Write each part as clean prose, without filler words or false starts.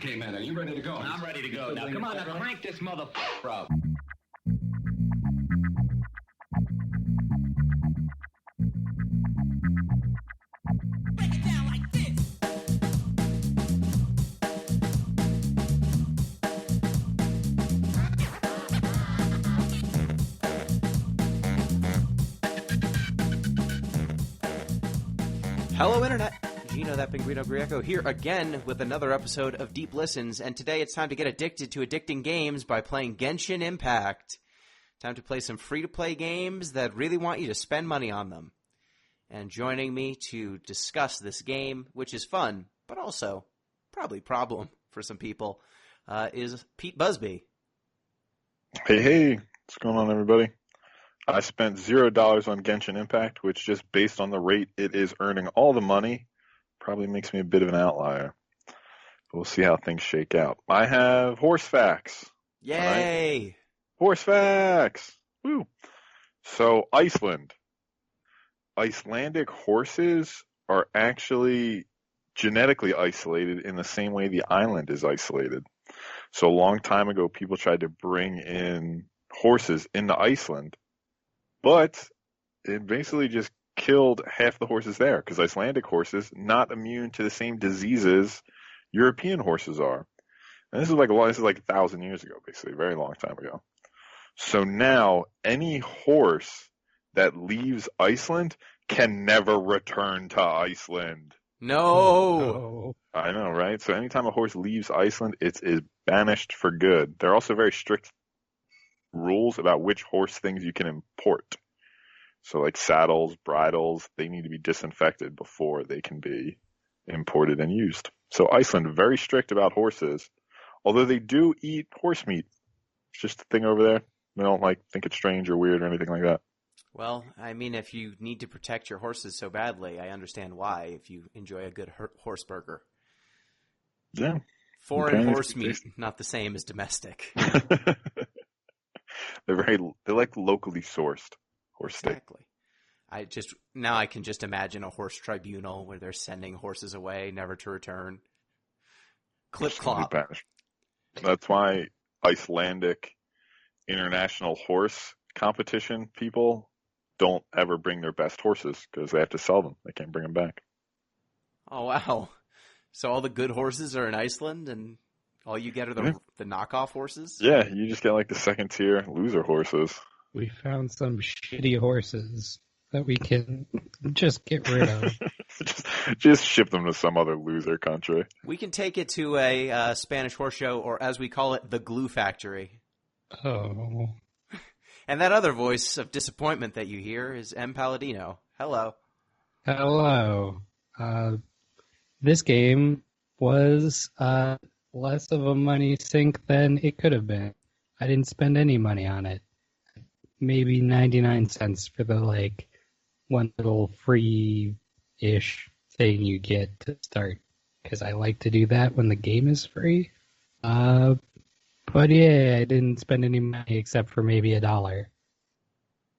Okay, man, are you ready to go? I'm ready to go. Now, come on, now crank this motherfucker up. Break it down like this. Hello, Internet. Gino, that Pinguino Greco, here again with another episode of Deep Listens, and today it's time to get addicted to addicting games by playing Genshin Impact. Time to play some free-to-play games that really want you to spend money on them. And joining me to discuss this game, which is fun, but also probably problem for some people, is Pete Busby. Hey, what's going on, everybody? I spent $0 on Genshin Impact, which just based on the rate it is earning all the money, probably makes me a bit of an outlier. But we'll see how things shake out. I have horse facts. Yay! Right? Horse facts! Woo! So, Iceland. Icelandic horses are actually genetically isolated in the same way the island is isolated. So, a long time ago, people tried to bring in horses into Iceland, but it basically just killed half the horses there because Icelandic horses not immune to the same diseases European horses are. And this is like 1,000 years ago, basically, a very long time ago. So now any horse that leaves Iceland can never return to Iceland. No! I know, right? So anytime a horse leaves Iceland, it is banished for good. There are also very strict rules about which horse things you can import. So like saddles, bridles, they need to be disinfected before they can be imported and used. So Iceland, very strict about horses, although they do eat horse meat. It's just a thing over there. They don't think it's strange or weird or anything like that. Well, I mean, if you need to protect your horses so badly, I understand why, if you enjoy a good horse burger. Yeah. Foreign horse meat, not the same as domestic. They're like locally sourced horse steak. Exactly. I can just imagine a horse tribunal where they're sending horses away, never to return. Clip clop. That's why Icelandic international horse competition people don't ever bring their best horses because they have to sell them. They can't bring them back. Oh, wow. So all the good horses are in Iceland and all you get are the knockoff horses? Yeah, you just get the second tier loser horses. We found some shitty horses that we can just get rid of. just ship them to some other loser country. We can take it to a Spanish horse show, or as we call it, the glue factory. Oh. And that other voice of disappointment that you hear is M. Palladino. Hello. Hello. This game was less of a money sink than it could have been. I didn't spend any money on it. Maybe 99 cents for the one little free-ish thing you get to start, because I like to do that when the game is free. But yeah, I didn't spend any money except for maybe $1.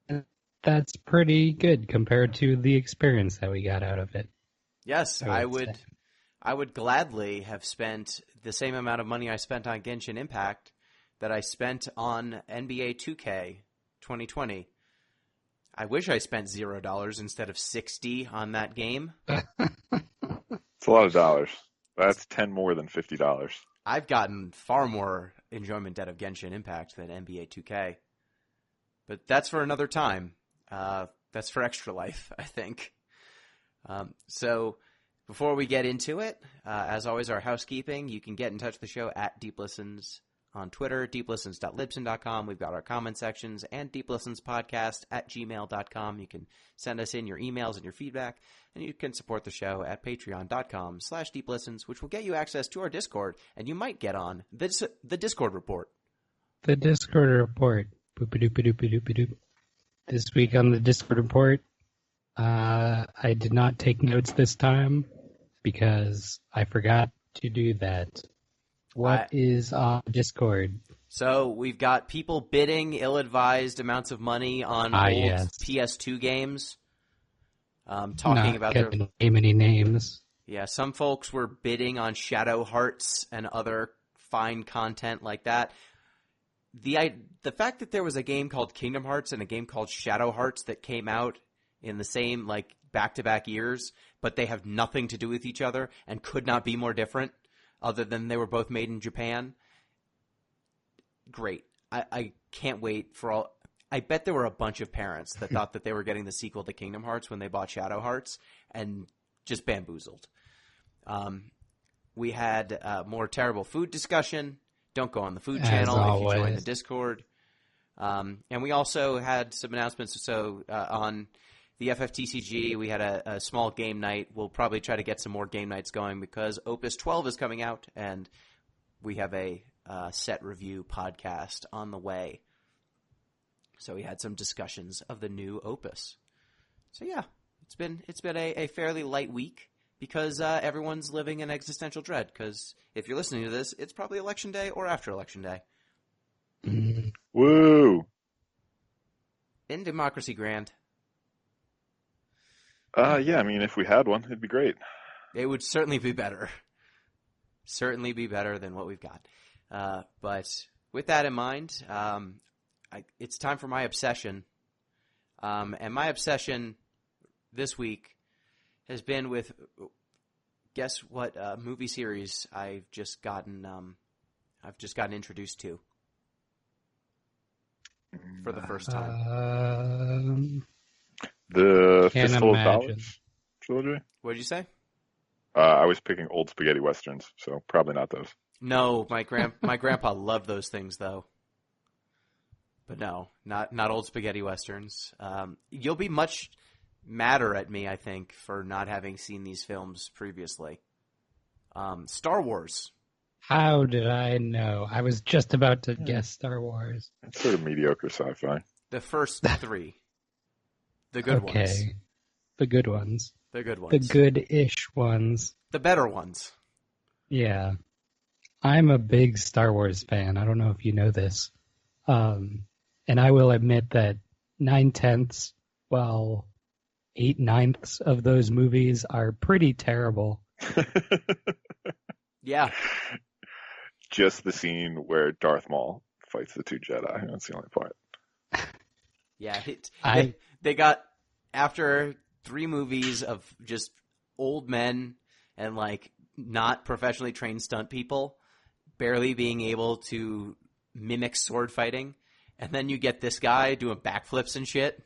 And that's pretty good compared to the experience that we got out of it. Yes, I would gladly have spent the same amount of money I spent on Genshin Impact that I spent on NBA 2K 2020. I wish I spent $0 instead of $60 on that game. It's a lot of dollars. That's 10 more than $50. I've gotten far more enjoyment out of Genshin Impact than NBA 2K. But that's for another time. That's for Extra Life, I think. So before we get into it, as always, our housekeeping, you can get in touch with the show at Deep Listens on Twitter, deeplistens.libsyn.com. We've got our comment sections and deeplistenspodcast@gmail.com. You can send us in your emails and your feedback, and you can support the show at patreon.com/deeplistens, which will get you access to our Discord, and you might get on the Discord report. The Discord report. Boop-a-doop-a-doop-a-doop-a-doop. This week on the Discord report, I did not take notes this time because I forgot to do that. What is on Discord? So we've got people bidding ill-advised amounts of money on old PS2 games. Talking Not about gonna name any names. Yeah, some folks were bidding on Shadow Hearts and other fine content like that. The fact that there was a game called Kingdom Hearts and a game called Shadow Hearts that came out in the same, like, back-to-back years, but they have nothing to do with each other and could not be more different other than they were both made in Japan. Great. I can't wait for all... I bet there were a bunch of parents that thought that they were getting the sequel to Kingdom Hearts when they bought Shadow Hearts and just bamboozled. We had more terrible food discussion. Don't go on the food channel if you join the Discord. And we also had some announcements. So on the FFTCG, we had a small game night. We'll probably try to get some more game nights going because Opus 12 is coming out, and we have a set review podcast on the way. So we had some discussions of the new Opus. So yeah, it's been a fairly light week because everyone's living in existential dread. Because if you're listening to this, it's probably Election Day or after Election Day. Woo! In Democracy Grand. Yeah, I mean, if we had one, it'd be great. It would certainly be better. Certainly be better than what we've got. But with that in mind, it's time for my obsession. And my obsession this week has been with, guess what movie series I've just gotten introduced to for the first time. The Can't Fistful of imagine. Dollars trilogy? What did you say? I was picking old spaghetti westerns, so probably not those. No, my grandpa loved those things though. But no, not old spaghetti westerns. You'll be much madder at me, I think, for not having seen these films previously. Star Wars. How did I know? I was just about to guess Star Wars. It's sort of mediocre sci-fi. The first three. The good ones. Okay. The good ones. The good ones. The good-ish ones. The better ones. Yeah. I'm a big Star Wars fan. I don't know if you know this. And I will admit that 9/10, well, 8/9 of those movies are pretty terrible. Yeah. Just the scene where Darth Maul fights the two Jedi. That's the only part. Yeah. They got, after 3 movies of just old men and, like, not professionally trained stunt people barely being able to mimic sword fighting, and then you get this guy doing backflips and shit.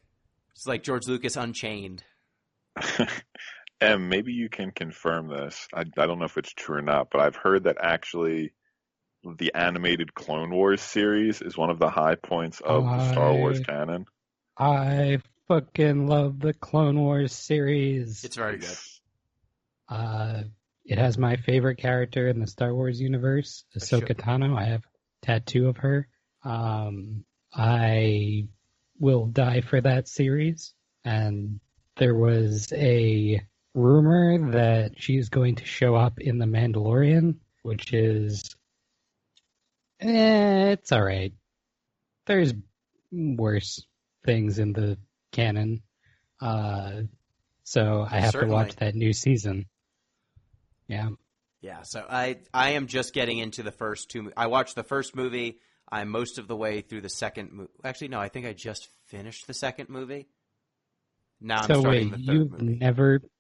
It's like George Lucas Unchained. And maybe you can confirm this. I don't know if it's true or not, but I've heard that actually the animated Clone Wars series is one of the high points of the Star Wars canon. I fucking love the Clone Wars series. It's very good. It has my favorite character in the Star Wars universe, Ahsoka Tano. I have a tattoo of her. I will die for that series. And there was a rumor that she's going to show up in The Mandalorian, which is... it's alright. There's worse things in the canon. So I have to watch that new season. Yeah. Yeah, so I am just getting into the first 2. I watched the first movie. I'm most of the way through the second movie. Actually, no, I think I just finished the second movie. Now I'm starting the third movie.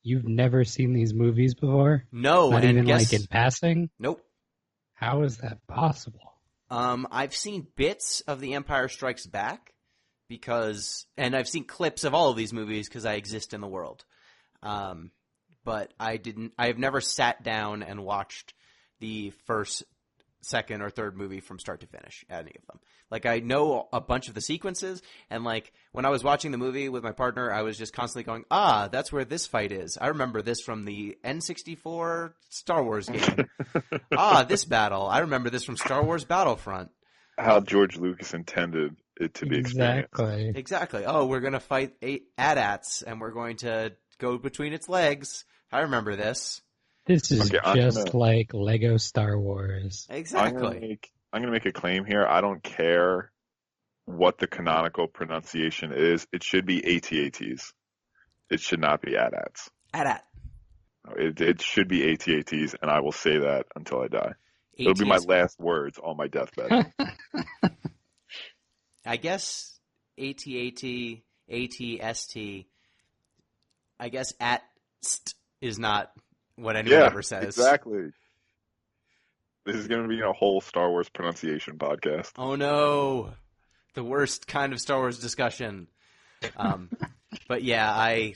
You've never seen these movies before? No, Not and even guess, like in passing? Nope. How is that possible? I've seen bits of The Empire Strikes Back and I've seen clips of all of these movies because I exist in the world. But I have never sat down and watched the first, second, or third movie from start to finish, any of them. Like, I know a bunch of the sequences, and, like, when I was watching the movie with my partner, I was just constantly going, that's where this fight is. I remember this from the N64 Star Wars game. This battle. I remember this from Star Wars Battlefront. How George Lucas intended it to be experienced. Exactly. Oh, we're going to fight 8 AT-ATs, and we're going to go between its legs. I remember this. This is like Lego Star Wars. Exactly. I'm going to make a claim here. I don't care what the canonical pronunciation is. It should be AT-ATs. It should not be AT-ATs. AT-AT. It should be AT-ATs, and I will say that until I die. It'll be my last words on my deathbed. I guess AT-AT, AT-ST, I guess at-st is not what anyone ever says. Exactly. This is going to be a whole Star Wars pronunciation podcast. Oh no, the worst kind of Star Wars discussion. But yeah,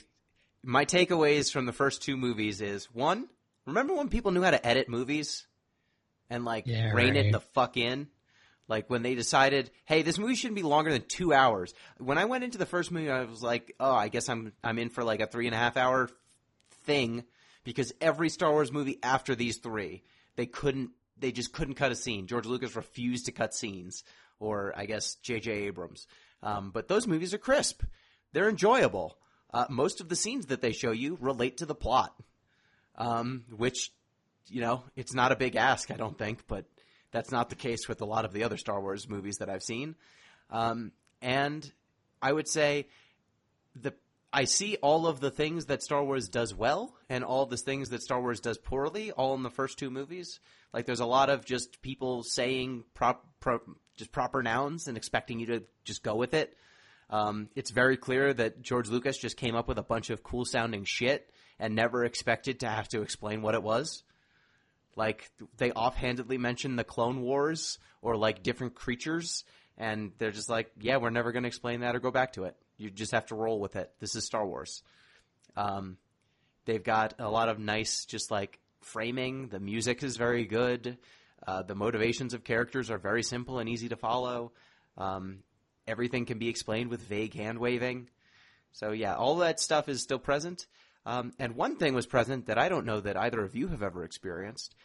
my takeaways from the first two movies is, one, remember when people knew how to edit movies and rein it the fuck in? Like when they decided, hey, this movie shouldn't be longer than 2 hours. When I went into the first movie, I was like, oh, I guess I'm in for like a 3.5 hour thing, because every Star Wars movie after these three, they just couldn't cut a scene. George Lucas refused to cut scenes, or I guess J.J. Abrams. But those movies are crisp. They're enjoyable. Most of the scenes that they show you relate to the plot, which, it's not a big ask, I don't think, but that's not the case with a lot of the other Star Wars movies that I've seen. And I would say I see all of the things that Star Wars does well and all the things that Star Wars does poorly all in the first two movies. Like there's a lot of just people saying just proper nouns and expecting you to just go with it. It's very clear that George Lucas just came up with a bunch of cool-sounding shit and never expected to have to explain what it was. Like, they offhandedly mention the Clone Wars or, different creatures, and they're just like, yeah, we're never going to explain that or go back to it. You just have to roll with it. This is Star Wars. They've got a lot of nice, framing. The music is very good. The motivations of characters are very simple and easy to follow. Everything can be explained with vague hand-waving. So, yeah, all that stuff is still present. And one thing was present that I don't know that either of you have ever experienced,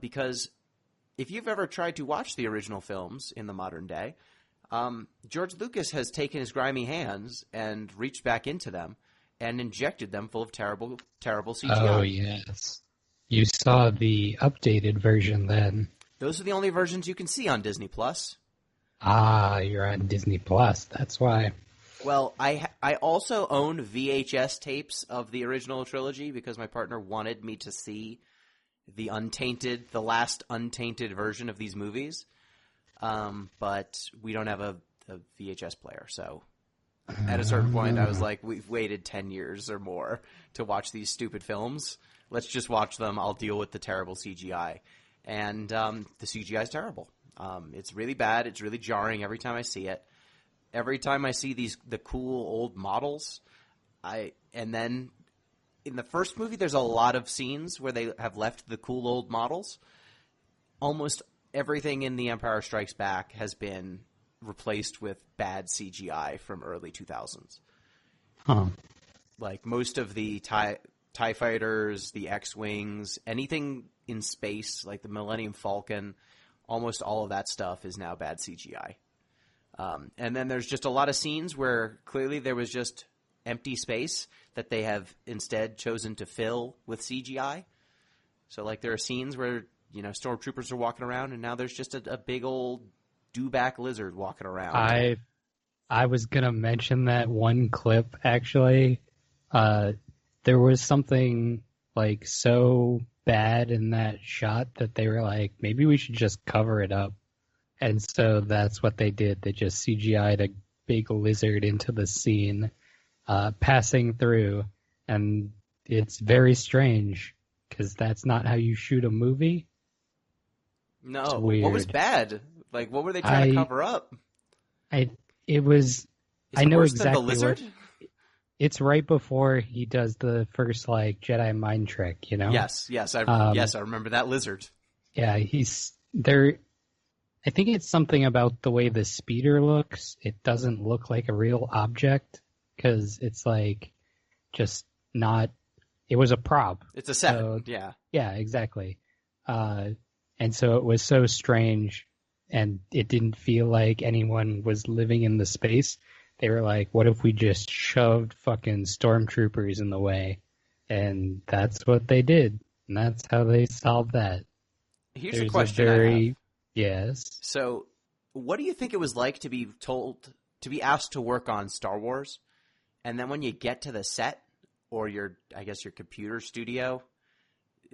because if you've ever tried to watch the original films in the modern day, George Lucas has taken his grimy hands and reached back into them and injected them full of terrible, terrible CGI. Oh, yes. You saw the updated version then. Those are the only versions you can see on Disney+. Ah, you're on Disney+. That's why. Well, I also own VHS tapes of the original trilogy because my partner wanted me to see the last untainted version of these movies. But we don't have a VHS player, so at a certain point I was like, we've waited 10 years or more to watch these stupid films. Let's just watch them. I'll deal with the terrible CGI. And the CGI is terrible. It's really bad. It's really jarring every time I see it. Every time I see the cool old models, and then in the first movie, there's a lot of scenes where they have left the cool old models. Almost everything in The Empire Strikes Back has been replaced with bad CGI from early 2000s. Huh. Like most of the TIE Fighters, the X-Wings, anything in space, like the Millennium Falcon, almost all of that stuff is now bad CGI. And then there's just a lot of scenes where clearly there was just empty space that they have instead chosen to fill with CGI. So, there are scenes where, stormtroopers are walking around, and now there's just a big old dewback lizard walking around. I was going to mention that one clip, actually. There was something, so bad in that shot that they were like, maybe we should just cover it up. And so that's what they did. They just CGI'd a big lizard into the scene, passing through. And it's very strange, because that's not how you shoot a movie. No. It's weird. What was bad? What were they trying to cover up? I know worse exactly than the lizard? It's right before he does the first, Jedi mind trick, Yes, I remember that lizard. Yeah, he's there. I think it's something about the way the speeder looks. It doesn't look like a real object because it's just not. It was a prop. It's a set. So, yeah. Yeah, exactly. And so it was so strange, and it didn't feel like anyone was living in the space. They were like, "What if we just shoved fucking stormtroopers in the way?" And that's what they did, and that's how they solved that. Here's a question I have. Yes. So, what do you think it was like to be asked to work on Star Wars, and then when you get to the set or your computer studio,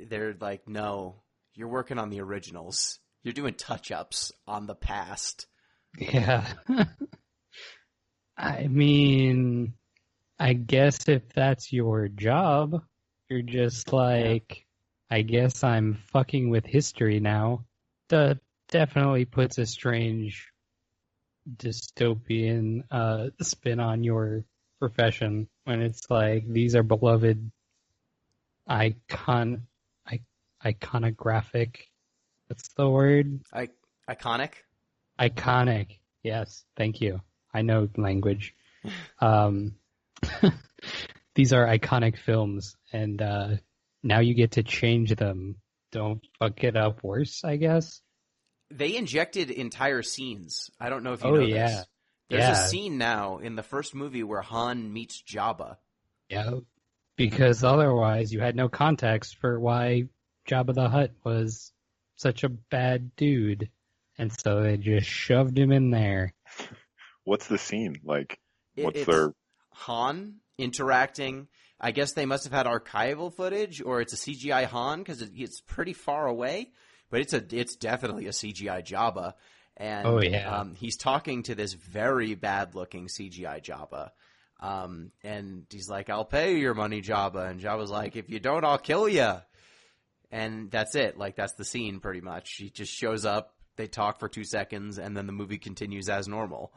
they're like, no, you're working on the originals. You're doing touch-ups on the past. Yeah. I mean, I guess if that's your job, you're just like, I guess I'm fucking with history now. That definitely puts a strange dystopian spin on your profession when it's like these are beloved iconographic. What's the word? Iconic? Iconic. Yes, thank you. I know language. These are iconic films, and now you get to change them. Don't fuck it up worse, I guess. They injected entire scenes. I don't know if you Oh, know yeah. this. There's Yeah. a scene now in the first movie where Han meets Jabba. Yeah, because otherwise you had no context for why Jabba the Hutt was such a bad dude, and so they just shoved him in there. What's the scene like? What's It's their? Han interacting. I guess they must have had archival footage, or it's a CGI Han because it's pretty far away. But it's definitely a CGI Jabba, and Oh, yeah. He's talking to this very bad looking CGI Jabba, and he's like, "I'll pay you your money, Jabba," and Jabba's like, "If you don't, I'll kill you." And that's it. Like, that's the scene pretty much. He just shows up, they talk for 2 seconds, and then the movie continues as normal.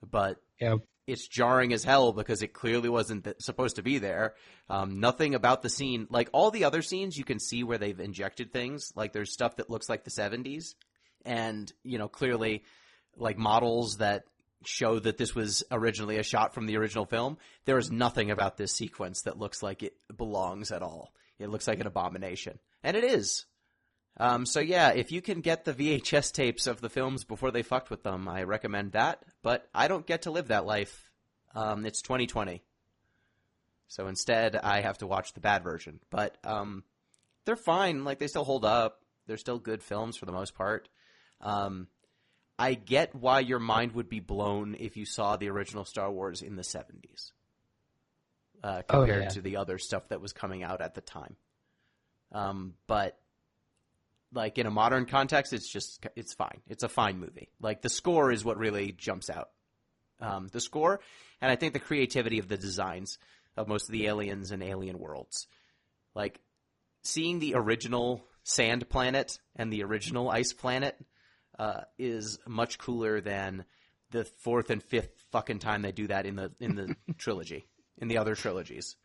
But Yep. it's jarring as hell because it clearly wasn't supposed to be there. Nothing about the scene. Like, all the other scenes, you can see where they've injected things. Like, there's stuff that looks like the 70s. And, clearly, like, models that show that this was originally a shot from the original film. There is nothing about this sequence that looks like it belongs at all. It looks like an abomination. And it is. So yeah, if you can get the VHS tapes of the films before they fucked with them, I recommend that. But I don't get to live that life. It's 2020. So instead, I have to watch the bad version. But they're fine. Like, they still hold up. They're still good films for the most part. I get why your mind would be blown if you saw the original Star Wars in the 70s. Compared to the other stuff that was coming out at the time. But like, in a modern context, it's fine. It's a fine movie. Like, the score is what really jumps out. The score, and I think the creativity of the designs of most of the aliens and alien worlds. Like, seeing the original sand planet and the original ice planet is much cooler than the fourth and fifth fucking time they do that in the trilogy, in the other trilogies.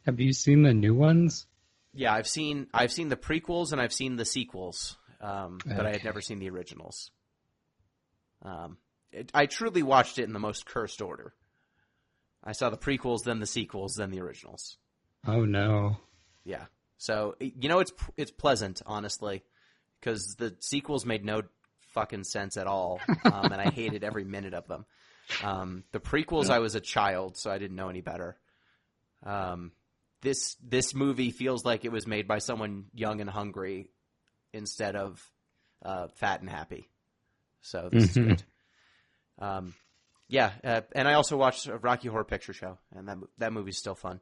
Have you seen the new ones? Yeah, I've seen the prequels and I've seen the sequels, but I had never seen the originals. I truly watched it in the most cursed order. I saw the prequels, then the sequels, then the originals. Oh no. Yeah. So, it's pleasant, honestly, because the sequels made no fucking sense at all, and I hated every minute of them. The prequels, I was a child, so I didn't know any better. This movie feels like it was made by someone young and hungry instead of fat and happy. So this is good. And I also watched Rocky Horror Picture Show, and that movie's still fun.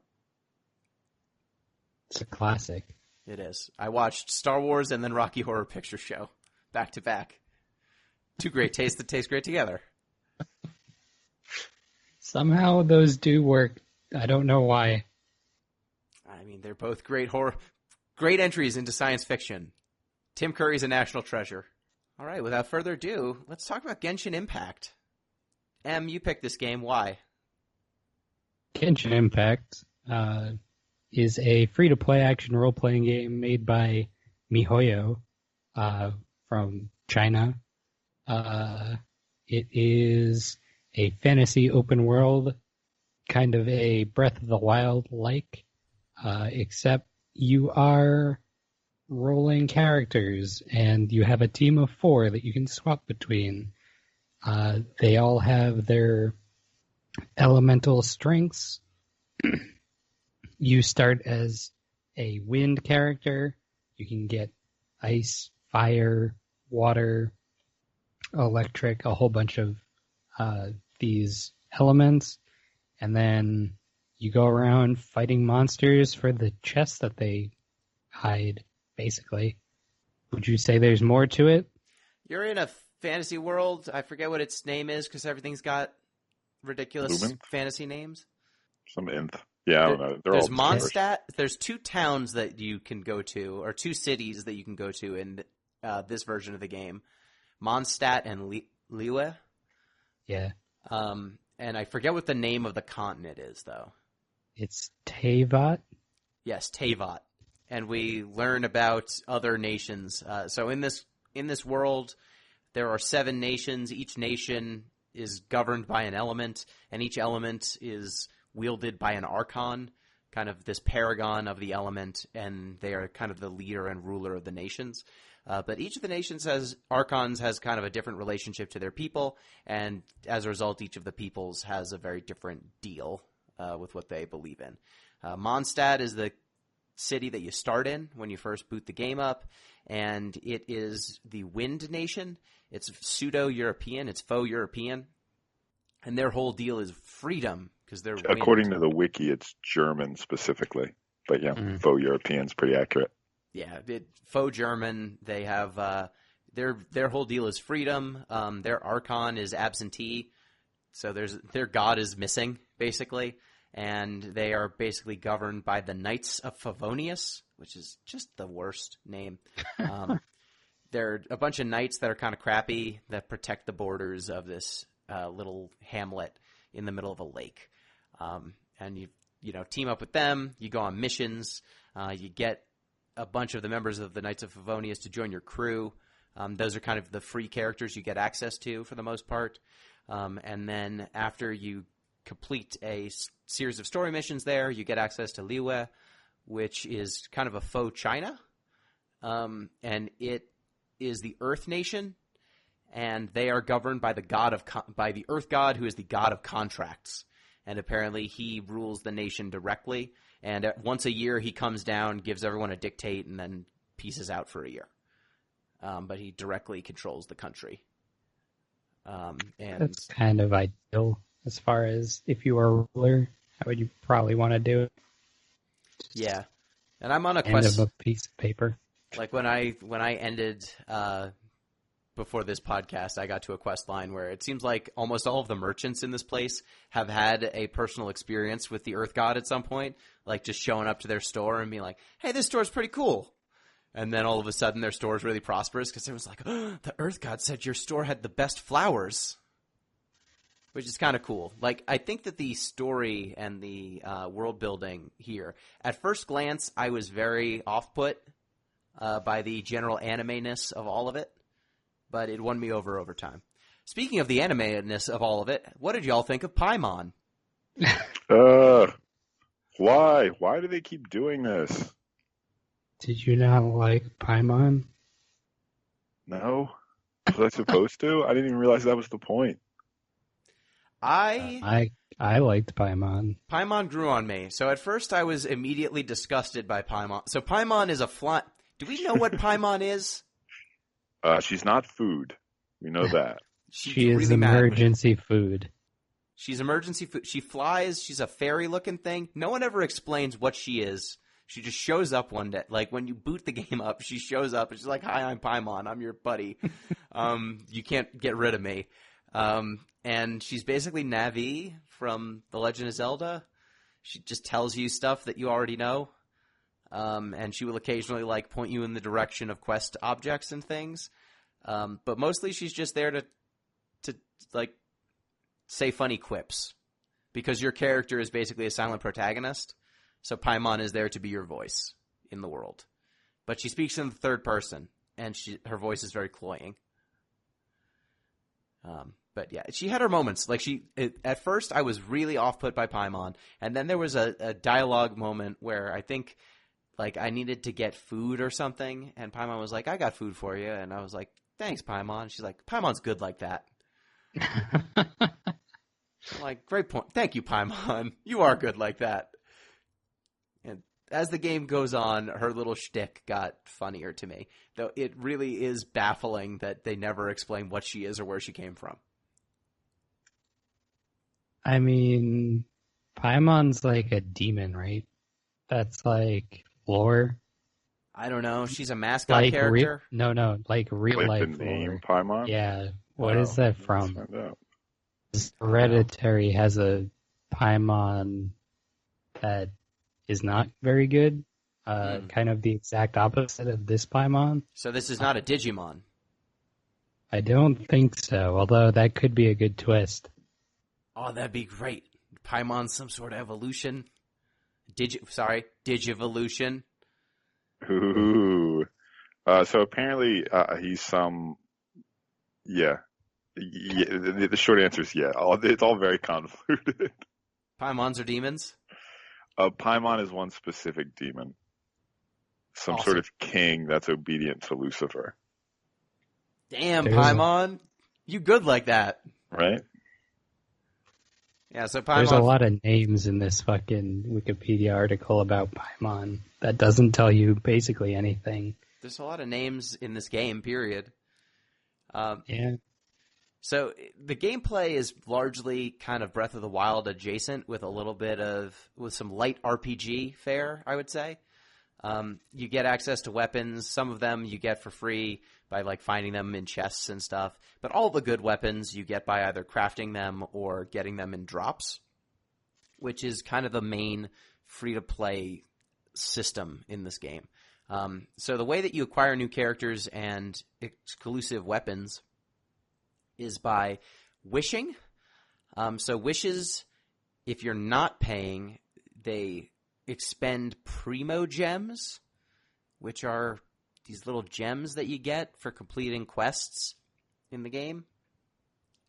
It's a classic. It is. I watched Star Wars and then Rocky Horror Picture Show back to back. Two great tastes that taste great together. Somehow those do work. I don't know why. I mean, they're both great entries into science fiction. Tim Curry's a national treasure. All right, without further ado, let's talk about Genshin Impact. Em, you picked this game. Why? Genshin Impact is a free-to-play action role-playing game made by MiHoYo from China. It is a fantasy open world, kind of a Breath of the Wild-like, except you are rolling characters, and you have a team of 4 that you can swap between. They all have their elemental strengths. You start as a wind character. You can get ice, fire, water, electric, a whole bunch of these elements. And then you go around fighting monsters for the chests that they hide, basically. Would you say there's more to it? You're in a fantasy world. I forget what its name is because everything's got ridiculous Lumen? fantasy names. Some nth. Yeah, I don't know. They're There's all Mondstadt. There's 2 towns that you can go to, or 2 cities that you can go to in this version of the game. Mondstadt and Liyue. Yeah. And I forget what the name of the continent is, though. It's Teyvat. Yes, Teyvat. And we learn about other nations. So in this world, there are 7 nations. Each nation is governed by an element, and each element is wielded by an archon, kind of this paragon of the element, and they are kind of the leader and ruler of the nations. But each of the nations archons has kind of a different relationship to their people, and as a result, each of the peoples has a very different deal with what they believe in. Mondstadt is the city that you start in when you first boot the game up, and it is the Wind Nation. It's pseudo-European, it's faux European, and their whole deal is freedom because they're according wind. to the wiki, it's German specifically. But yeah, faux European's pretty accurate. Yeah, faux German. They have their whole deal is freedom. Their archon is absentee, so their god is missing basically, and they are basically governed by the Knights of Favonius, which is just the worst name. They're a bunch of knights that are kind of crappy that protect the borders of this little hamlet in the middle of a lake, and you team up with them. You go on missions. You get a bunch of the members of the Knights of Favonius to join your crew. Those are kind of the free characters you get access to for the most part. And then after you complete a series of story missions there, you get access to Liyue, which is kind of a faux China. And it is the Earth Nation, and they are governed by by the Earth God, who is the god of contracts. And apparently he rules the nation directly. And once a year, he comes down, gives everyone a dictate, and then pieces out for a year. But he directly controls the country. And That's kind of ideal as far as if you were a ruler, how would you probably want to do it? yeah, and I'm on a End quest. of a piece of paper. Like when I ended before this podcast, I got to a quest line where it seems like almost all of the merchants in this place have had a personal experience with the Earth God at some point, like just showing up to their store and being like, hey, this store's pretty cool. And then all of a sudden their store is really prosperous because it was like, oh, the Earth God said your store had the best flowers, which is kind of cool. Like, I think that the story and the world building here, at first glance, I was very off-put by the general anime-ness of all of it. But it won me over time. Speaking of the anime-ness of all of it, what did y'all think of Paimon? Why? Why do they keep doing this? Did you not like Paimon? No? Was I supposed to? I didn't even realize that was the point. I liked Paimon. Paimon grew on me. So at first I was immediately disgusted by Paimon. So Paimon is a fly... Do we know what Paimon is? She's not food. We know that. She is really emergency food. She's emergency food. She flies. She's a fairy-looking thing. No one ever explains what she is. She just shows up one day. Like, when you boot the game up, she shows up, and she's like, hi, I'm Paimon. I'm your buddy. You can't get rid of me. And she's basically Navi from The Legend of Zelda. She just tells you stuff that you already know. And she will occasionally, like, point you in the direction of quest objects and things. But mostly she's just there to like, say funny quips. Because your character is basically a silent protagonist. So Paimon is there to be your voice in the world. But she speaks in the third person, and her voice is very cloying. But yeah, she had her moments. Like, at first I was really off-put by Paimon, and then there was a dialogue moment where I think... like, I needed to get food or something, and Paimon was like, I got food for you. And I was like, thanks, Paimon. She's like, Paimon's good like that. I'm like, great point. Thank you, Paimon. You are good like that. And as the game goes on, her little shtick got funnier to me. Though it really is baffling that they never explain what she is or where she came from. I mean, Paimon's like a demon, right? That's like... lore. I don't know. She's a mascot Like character. like real Clip life and name lore. Paimon? Yeah. What is that Let's from? find out. Hereditary has a Paimon that is not very good. Kind of the exact opposite of this Paimon. So this is not a Digimon. I don't think so, although that could be a good twist. Oh, that'd be great. Paimon's some sort of evolution. Digivolution. Ooh. So apparently he's some. Yeah. The short answer is yeah. It's all very convoluted. Paimons are demons? Paimon is one specific demon. Some Awesome. sort of king that's obedient to Lucifer. Damn, There's Paimon. You good like that. Right? Yeah, so There's a Paimon... lot of names in this fucking Wikipedia article about Paimon that doesn't tell you basically anything. There's a lot of names in this game, period. Yeah. So the gameplay is largely kind of Breath of the Wild adjacent with some light RPG fare, I would say. You get access to weapons. Some of them you get for free by like finding them in chests and stuff. But all the good weapons you get by either crafting them or getting them in drops, which is kind of the main free-to-play system in this game. So the way that you acquire new characters and exclusive weapons is by wishing. So wishes, if you're not paying, they expend primo gems, which are these little gems that you get for completing quests in the game.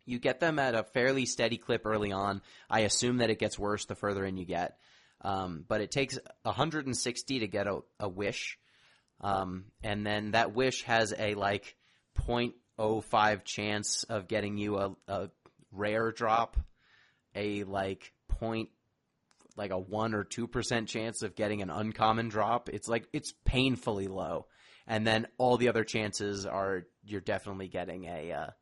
You get them at a fairly steady clip early on. I assume that it gets worse the further in you get. But it takes 160 to get a wish. And then that wish has a like 0.05 chance of getting you a rare drop, a like a 1 or 2% chance of getting an uncommon drop. It's painfully low. And then all the other chances are you're definitely getting a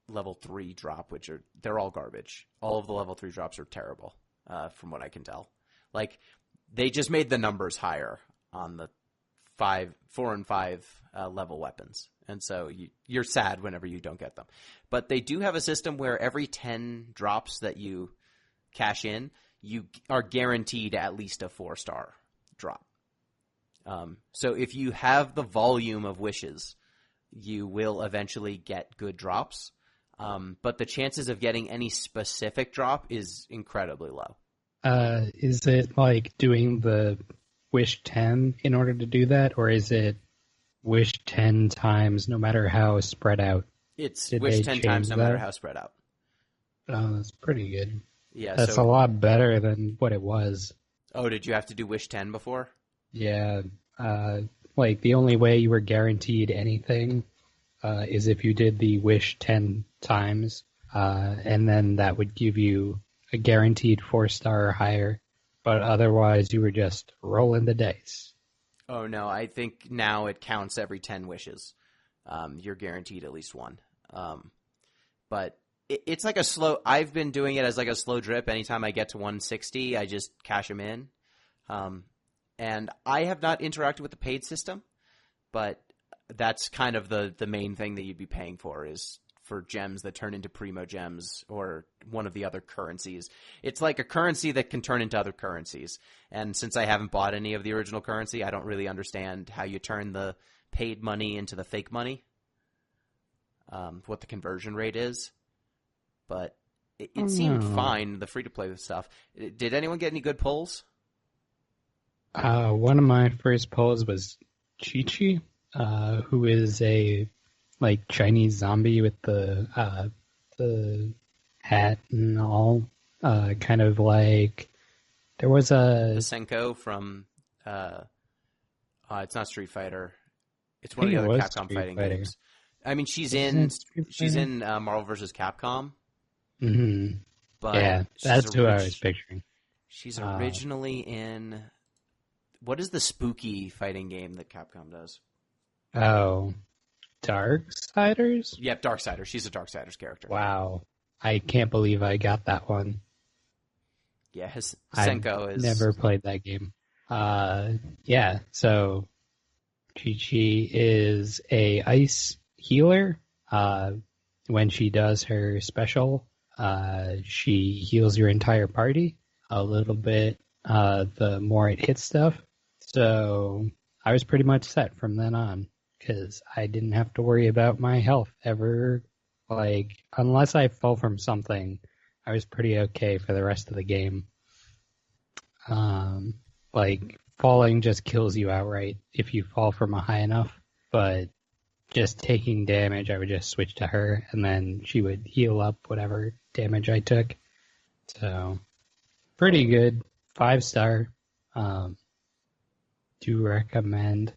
level 3 drop, they're all garbage. All of the level 3 drops are terrible, from what I can tell. Like, they just made the numbers higher on the 4 and 5 level weapons. And so you're sad whenever you don't get them. But they do have a system where every 10 drops that you cash in, you are guaranteed at least a 4-star drop. So if you have the volume of wishes, you will eventually get good drops. But the chances of getting any specific drop is incredibly low. Is it like doing the wish 10 in order to do that, or is it wish 10 times no matter how spread out? It's Did wish they 10 change times no matter that? how spread out. Oh, that's pretty good. Yeah, That's so a lot better than what it was. Oh, did you have to do wish 10 before? Yeah, like the only way you were guaranteed anything is if you did the wish 10 times, and then that would give you a guaranteed 4-star or higher, but otherwise you were just rolling the dice. Oh, no, I think now it counts every 10 wishes. You're guaranteed at least one. But it's like I've been doing it as like a slow drip. Anytime I get to 160, I just cash them in. And I have not interacted with the paid system, but that's kind of the main thing that you'd be paying for is for gems that turn into primo gems or one of the other currencies. It's like a currency that can turn into other currencies. And since I haven't bought any of the original currency, I don't really understand how you turn the paid money into the fake money, what the conversion rate is. But it seemed fine, the free-to-play stuff. Did anyone get any good pulls? One of my first polls was Chi-Chi, who is a like Chinese zombie with the hat and all, kind of like there was The Senko from it's not Street Fighter. It's one of the other Capcom fighting games. I mean, she's in Marvel vs. Capcom. Mm-hmm. But yeah, that's who I was picturing. She's originally in what is the spooky fighting game that Capcom does? Oh, Darksiders? Yep, Darksiders. She's a Darksiders character. Wow. I can't believe I got that one. Yeah, Senko is... never played that game. Yeah, so Chi-Chi is a ice healer. When she does her special, she heals your entire party a little bit the more it hits stuff. So I was pretty much set from then on because I didn't have to worry about my health ever. Like, unless I fell from something, I was pretty okay for the rest of the game. Like, falling just kills you outright if you fall from a high enough, but just taking damage, I would just switch to her, and then she would heal up whatever damage I took. So, pretty good. 5-star. Do recommend.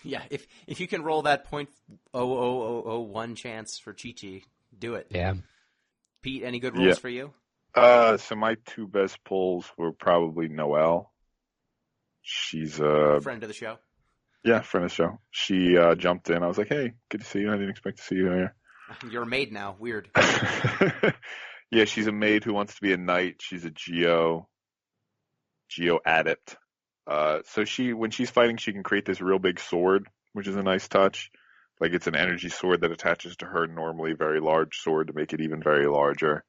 Yeah, if you can roll that 0.00001 chance for Chi-Chi, do it. Yeah. Pete, any good rolls for you? So my two best pulls were probably Noelle. She's a friend of the show. Yeah, friend of the show. She jumped in. I was like, hey, good to see you. I didn't expect to see you here. You're a maid now. Weird. Yeah, she's a maid who wants to be a knight. She's a Geo adept. So when she's fighting, she can create this real big sword, which is a nice touch. Like, it's an energy sword that attaches to her normally very large sword to make it even very larger.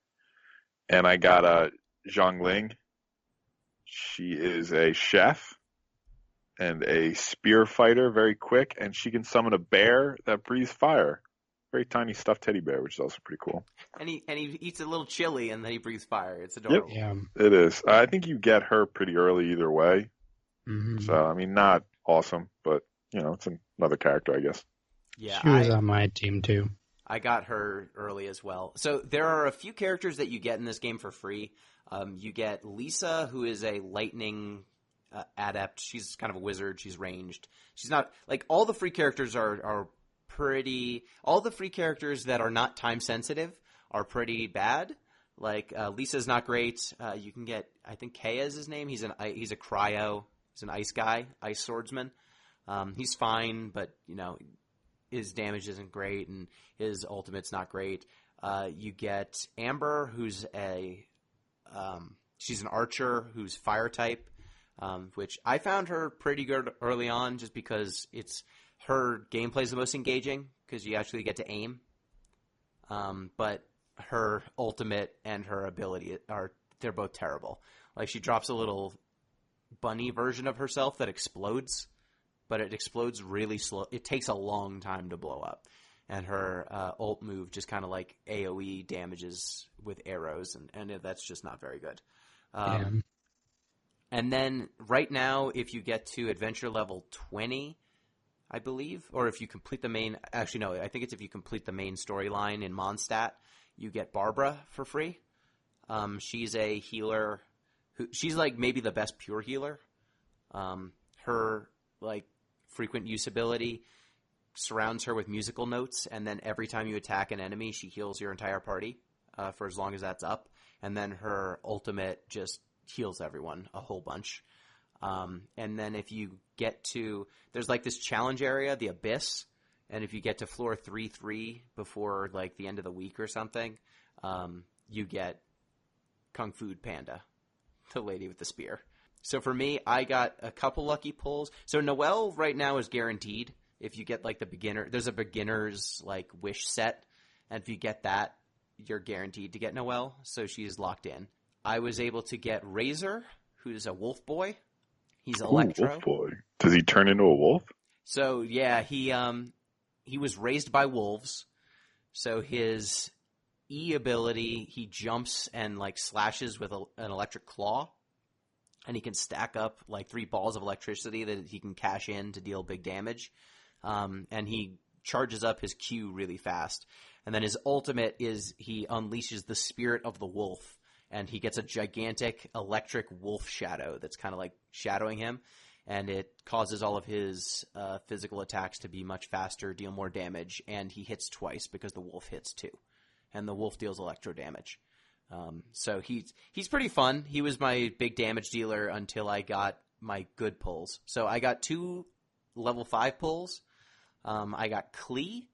And I got Zhongling. She is a chef and a spear fighter, very quick, and she can summon a bear that breathes fire. Very tiny stuffed teddy bear, which is also pretty cool. And he eats a little chili, and then he breathes fire. It's adorable. Yep. Yeah. It is. I think you get her pretty early either way. Mm-hmm. So, I mean, not awesome, but, it's another character, I guess. Yeah, she was on my team, too. I got her early as well. So there are a few characters that you get in this game for free. You get Lisa, who is a lightning adept. She's kind of a wizard. She's ranged. She's not like all the free characters are pretty. All the free characters that are not time sensitive are pretty bad. Like Lisa's not great. You can get, I think Kea is his name. He's a cryo. He's an ice guy, ice swordsman. He's fine, but his damage isn't great and his ultimate's not great. You get Amber, who's she's an archer who's fire type. Which I found her pretty good early on just because her gameplay is the most engaging because you actually get to aim. But her ultimate and her ability they're both terrible. Like, she drops a little bunny version of herself that explodes, but it explodes really slow. It takes a long time to blow up. And her ult move just kind of like AoE damages with arrows, and that's just not very good. And then right now, if you get to adventure level 20, I believe, or if you complete the main, actually no, I think it's if you complete the main storyline in Mondstadt, you get Barbara for free. She's a healer she's like maybe the best pure healer. Her like frequent use ability surrounds her with musical notes, and then every time you attack an enemy, she heals your entire party for as long as that's up. And then her ultimate just heals everyone a whole bunch. And then if you get to, there's like this challenge area, the Abyss, and if you get to floor 3-3 before like the end of the week or something, you get Kung Fu Panda, the lady with the spear. So for me, I got a couple lucky pulls. So Noelle right now is guaranteed. If you get like the beginner, there's a beginner's like wish set, and if you get that, you're guaranteed to get Noelle. So she's locked in. I was able to get Razor, who's a wolf boy. He's Electro. Wolf boy. Does he turn into a wolf? So yeah, he was raised by wolves. So his E ability, he jumps and like slashes with an electric claw, and he can stack up like 3 balls of electricity that he can cash in to deal big damage. And he charges up his Q really fast. And then his ultimate is he unleashes the spirit of the wolf, and he gets a gigantic electric wolf shadow that's kind of like shadowing him, and it causes all of his physical attacks to be much faster, deal more damage, and he hits twice because the wolf hits too, and the wolf deals electro damage. So he's pretty fun. He was my big damage dealer until I got my good pulls. So I got 2 level 5 pulls. I got Clee,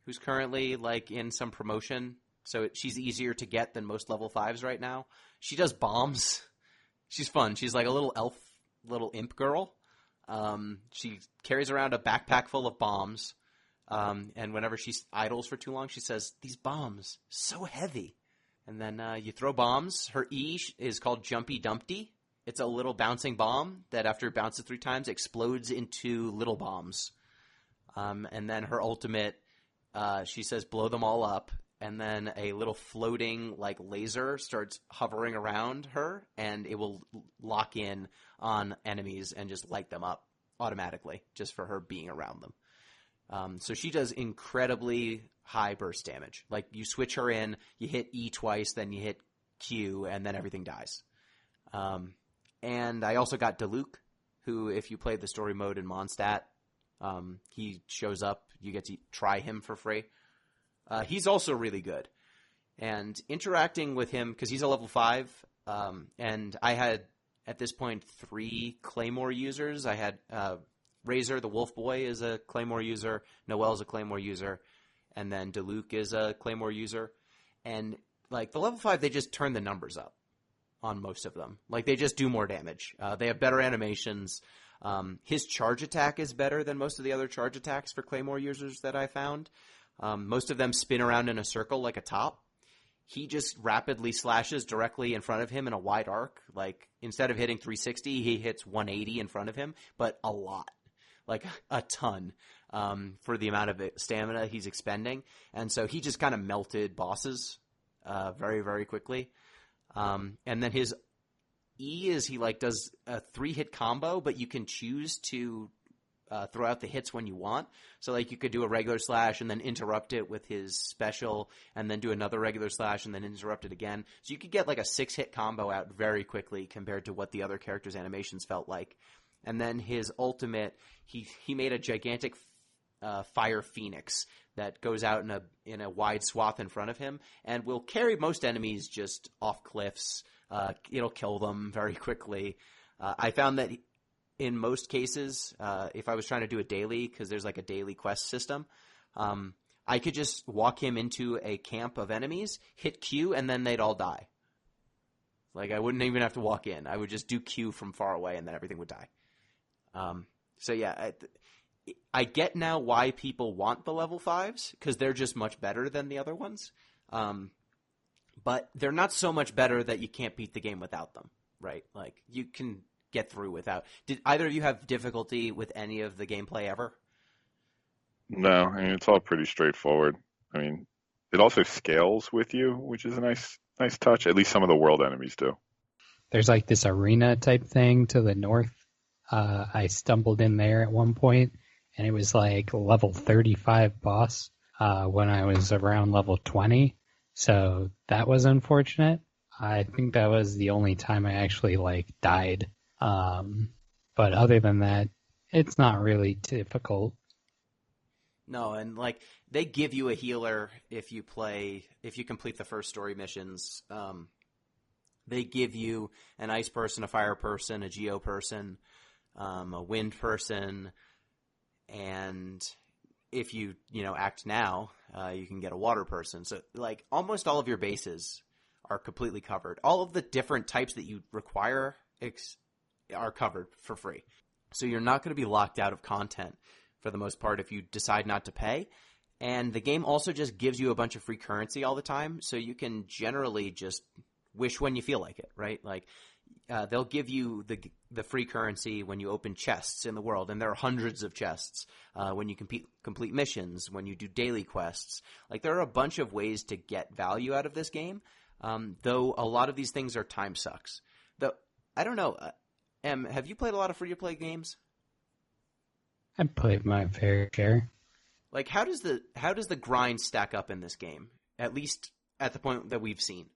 who's currently like in some promotion. So she's easier to get than most level 5s right now. She does bombs. She's fun. She's like a little elf, little imp girl. She carries around a backpack full of bombs, and whenever she idles for too long, she says, "These bombs, so heavy." And then you throw bombs. Her E is called Jumpy Dumpty. It's a little bouncing bomb that after it bounces 3 times explodes into little bombs. And then her ultimate, she says, "Blow them all up." And then a little floating like laser starts hovering around her, and it will lock in on enemies and just light them up automatically just for her being around them. So she does incredibly high burst damage. Like, you switch her in, you hit E twice, then you hit Q, and then everything dies. And I also got Diluc, who, if you play the story mode in Mondstadt, he shows up. You get to try him for free. He's also really good. And interacting with him, because he's a level 5, and I had, at this point, 3 Claymore users. I had Razor, the Wolf Boy, is a Claymore user. Noelle's a Claymore user. And then Diluc is a Claymore user. And, like, the level 5, they just turn the numbers up on most of them. Like, they just do more damage. They have better animations. His charge attack is better than most of the other charge attacks for Claymore users that I found. Most of them spin around in a circle like a top. He just rapidly slashes directly in front of him in a wide arc. Like, instead of hitting 360, he hits 180 in front of him, but a lot. Like, a ton. For the amount of stamina he's expending. And so he just kind of melted bosses very, very quickly. And then his E is he like does a 3-hit combo, but you can choose to throw out the hits when you want. So like you could do a regular slash and then interrupt it with his special, and then do another regular slash and then interrupt it again. So you could get like a 6-hit combo out very quickly compared to what the other characters' animations felt like. And then his ultimate, he made a gigantic fire phoenix that goes out in a wide swath in front of him and will carry most enemies just off cliffs. It'll kill them very quickly. I found that in most cases, if I was trying to do a daily, because there's like a daily quest system, I could just walk him into a camp of enemies, hit Q, and then they'd all die. Like, I wouldn't even have to walk in. I would just do Q from far away, and then everything would die. So yeah, I get now why people want the level 5s, because they're just much better than the other ones. But they're not so much better that you can't beat the game without them, right? Like, you can get through without. Did either of you have difficulty with any of the gameplay ever? No, I mean, it's all pretty straightforward. I mean, it also scales with you, which is a nice touch. At least some of the world enemies do. There's like this arena type thing to the north. I stumbled in there at one point, and it was like level 35 boss when I was around level 20. So that was unfortunate. I think that was the only time I actually like died. But other than that, it's not really difficult. No, and like they give you a healer if you complete the first story missions. They give you an ice person, a fire person, a geo person, a wind person, and if you act now, you can get a water person. So like almost all of your bases are completely covered. All of the different types that you require are covered for free. So you're not going to be locked out of content for the most part if you decide not to pay. And the game also just gives you a bunch of free currency all the time, so you can generally just wish when you feel like it, right? Like they'll give you the free currency when you open chests in the world, and there are hundreds of chests when you complete missions, when you do daily quests. Like there are a bunch of ways to get value out of this game, though a lot of these things are time sucks. Though I don't know, Em, have you played a lot of free-to-play games? I played my fair share. Like how does the grind stack up in this game? At least at the point that we've seen.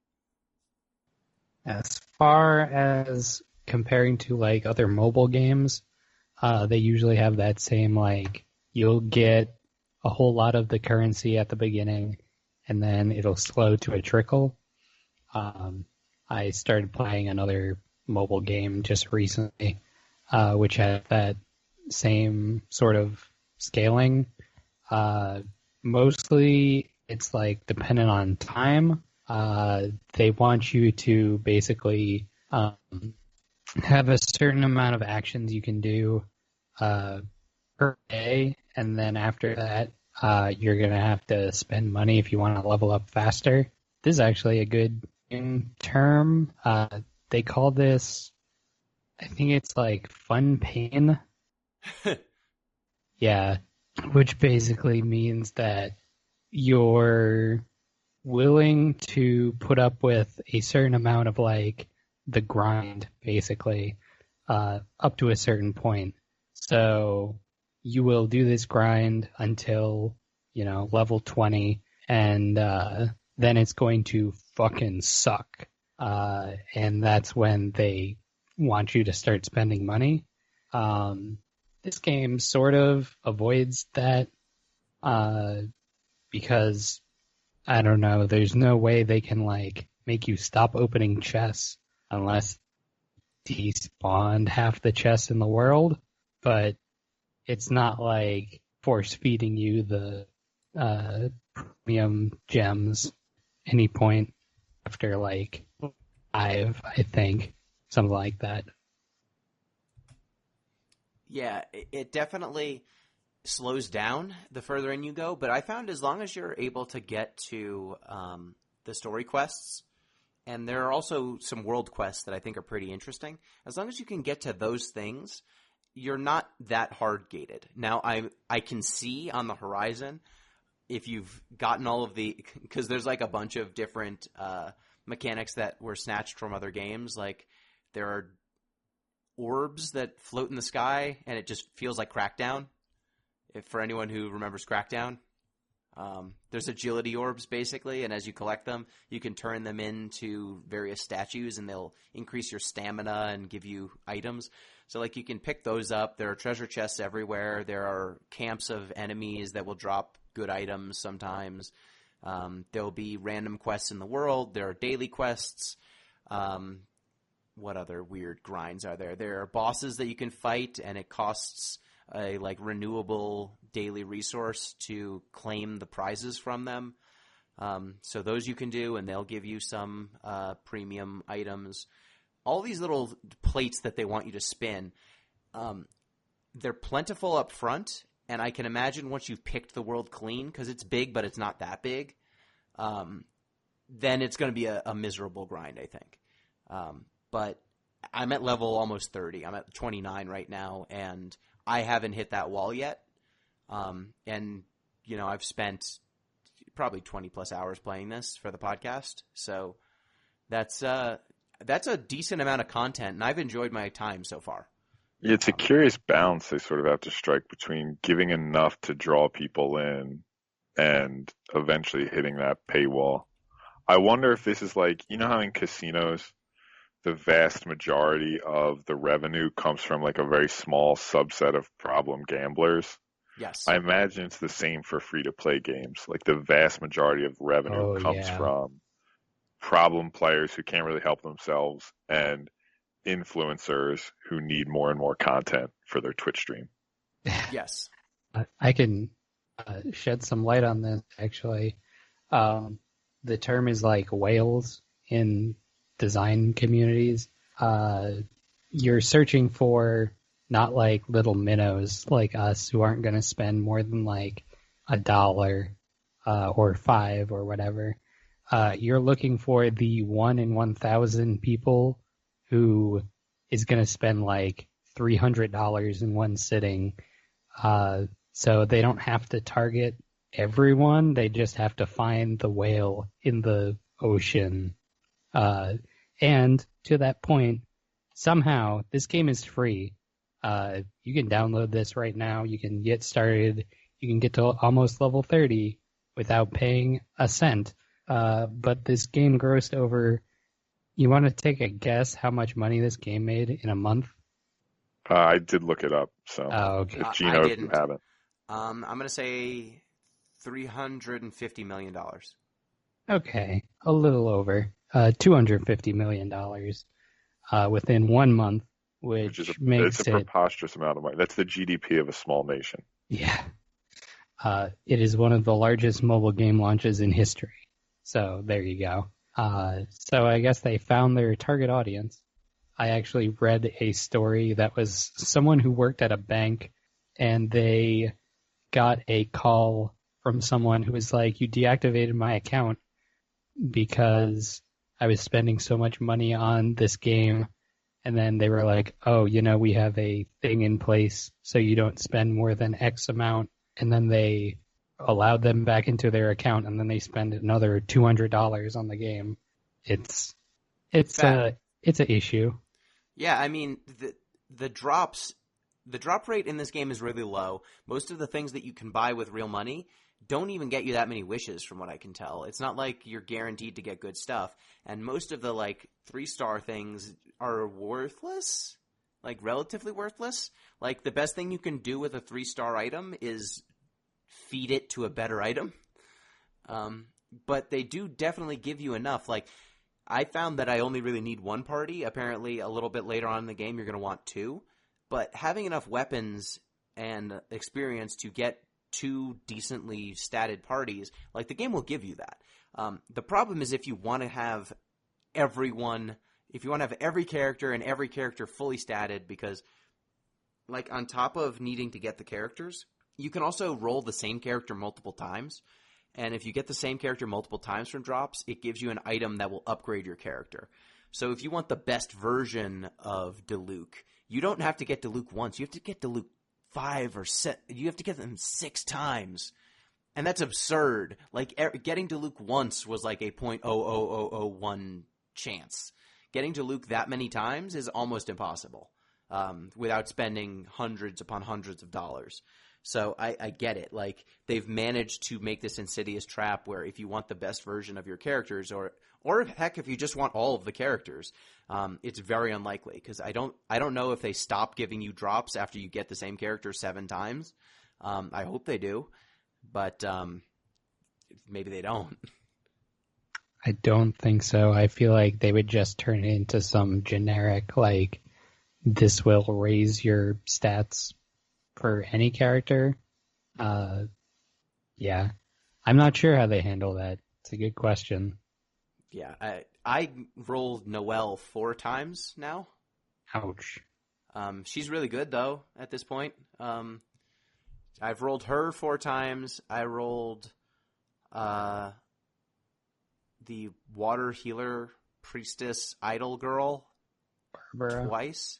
As far as comparing to like other mobile games, they usually have that same like you'll get a whole lot of the currency at the beginning, and then it'll slow to a trickle. I started playing another mobile game just recently, which had that same sort of scaling. Mostly it's like dependent on time. They want you to basically have a certain amount of actions you can do per day, and then after that, you're gonna have to spend money if you want to level up faster. This is actually a good term. They call this, I think it's like fun pain. Yeah, which basically means that you're willing to put up with a certain amount of like the grind, basically, up to a certain point. So you will do this grind until, level 20, and then it's going to fucking suck. And that's when they want you to start spending money. This game sort of avoids that because, I don't know, there's no way they can like make you stop opening chests unless despawned half the chests in the world. But it's not like force feeding you the premium gems any point after like 5, I think, something like that. Yeah, it definitely slows down the further in you go, but I found as long as you're able to get to the story quests, and there are also some world quests that I think are pretty interesting, as long as you can get to those things, you're not that hard-gated. Now, I can see on the horizon if you've gotten all of the – because there's like a bunch of different mechanics that were snatched from other games. Like there are orbs that float in the sky, and it just feels like Crackdown. For anyone who remembers Crackdown, there's agility orbs basically, and as you collect them, you can turn them into various statues, and they'll increase your stamina and give you items. So like you can pick those up. There are treasure chests everywhere. There are camps of enemies that will drop good items sometimes. There'll be random quests in the world. There are daily quests. What other weird grinds are there? There are bosses that you can fight, and it costs a like renewable daily resource to claim the prizes from them. So those you can do, and they'll give you some premium items. All these little plates that they want you to spin, they're plentiful up front, and I can imagine once you've picked the world clean, because it's big but it's not that big, then it's going to be a miserable grind, I think. But I'm at level almost 30. I'm at 29 right now, and I haven't hit that wall yet. And, I've spent probably 20 plus hours playing this for the podcast. So that's a decent amount of content, and I've enjoyed my time so far. Yeah, it's a curious balance they sort of have to strike between giving enough to draw people in and eventually hitting that paywall. I wonder if this is like, how in casinos, the vast majority of the revenue comes from like a very small subset of problem gamblers. Yes. I imagine it's the same for free-to-play games. Like the vast majority of revenue comes from problem players who can't really help themselves and influencers who need more and more content for their Twitch stream. Yes. I can shed some light on this, actually. The term is like whales in design communities. You're searching for not like little minnows like us who aren't going to spend more than like $1 or $5 or whatever. You're looking for the 1 in 1,000 people who is going to spend like $300 in one sitting. So they don't have to target everyone. They just have to find the whale in the ocean. And to that point, somehow this game is free. You can download this right now. You can get started. You can get to almost level 30 without paying a cent. But this game grossed over. You want to take a guess how much money this game made in a month? I did look it up. So okay. if Gino, if you haven't. I'm going to say $350 million. Okay, a little over. $250 million within 1 month, which makes it's a preposterous amount of money. That's the GDP of a small nation. Yeah. It is one of the largest mobile game launches in history. So there you go. So I guess they found their target audience. I actually read a story that was someone who worked at a bank, and they got a call from someone who was like, you deactivated my account because I was spending so much money on this game. And then they were like, oh, we have a thing in place so you don't spend more than X amount. And then they allowed them back into their account, and then they spend another $200 on the game. It's an issue. Yeah, I mean, the drop rate in this game is really low. Most of the things that you can buy with real money don't even get you that many wishes, from what I can tell. It's not like you're guaranteed to get good stuff. And most of the 3-star things are worthless, relatively worthless. Like, the best thing you can do with a 3-star item is feed it to a better item. But they do definitely give you enough. I found that I only really need one party. Apparently, a little bit later on in the game, you're going to want 2. But having enough weapons and experience to get 2 decently statted parties, the game will give you that. The problem is if you want to have every character and every character fully statted, because on top of needing to get the characters, you can also roll the same character multiple times. And if you get the same character multiple times from drops, it gives you an item that will upgrade your character. So if you want the best version of Diluc, you don't have to get Diluc once. You have to get Diluc 5 or 6. You have to get them 6 times. And that's absurd. Getting Diluc once was a 0.00001 chance. Getting Diluc that many times is almost impossible without spending hundreds upon hundreds of dollars. So I get it. They've managed to make this insidious trap where if you want the best version of your characters, or heck, if you just want all of the characters, it's very unlikely, because I don't know if they stop giving you drops after you get the same character 7 times. I hope they do, but maybe they don't. I don't think so. I feel like they would just turn it into some generic, this will raise your stats for any character. Yeah. I'm not sure how they handle that. It's a good question. Yeah, I rolled Noelle 4 times now. Ouch. She's really good, though, at this point. I've rolled her 4 times. I rolled the water healer priestess idol girl twice.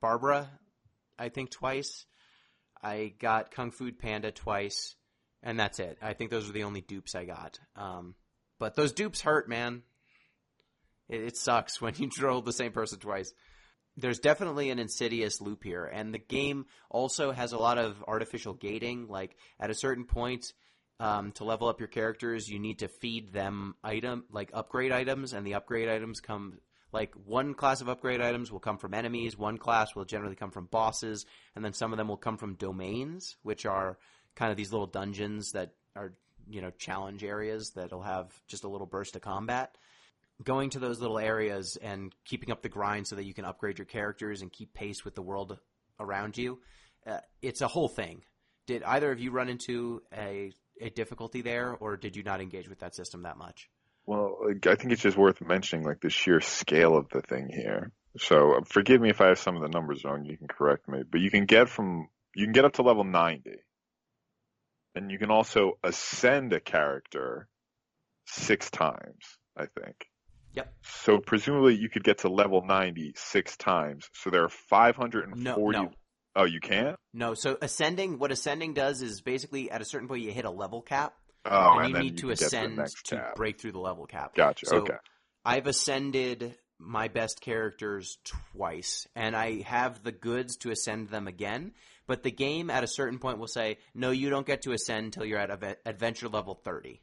Barbara, I think, twice. I got Kung Fu Panda twice, and that's it. I think those are the only dupes I got. But those dupes hurt, man. It sucks when you roll the same person twice. There's definitely an insidious loop here, and the game also has a lot of artificial gating. At a certain point, to level up your characters, you need to feed them upgrade items, and the upgrade items come... one class of upgrade items will come from enemies, one class will generally come from bosses, and then some of them will come from domains, which are kind of these little dungeons that are, challenge areas that'll have just a little burst of combat. Going to those little areas and keeping up the grind so that you can upgrade your characters and keep pace with the world around you, it's a whole thing. Did either of you run into a difficulty there, or did you not engage with that system that much? Well, I think it's just worth mentioning, the sheer scale of the thing here. So forgive me if I have some of the numbers wrong. You can correct me, but you can get up to level 90, and you can also ascend a character 6 times, I think. Yep. So presumably you could get to level 90 6 times. So there are 540. No. Oh, you can't? No. So what ascending does is basically at a certain point you hit a level cap. Oh, and you need to ascend to tab. break through the level cap. Gotcha. So okay. I've ascended my best characters twice, and I have the goods to ascend them again. But the game at a certain point will say, no, you don't get to ascend until you're at adventure level 30.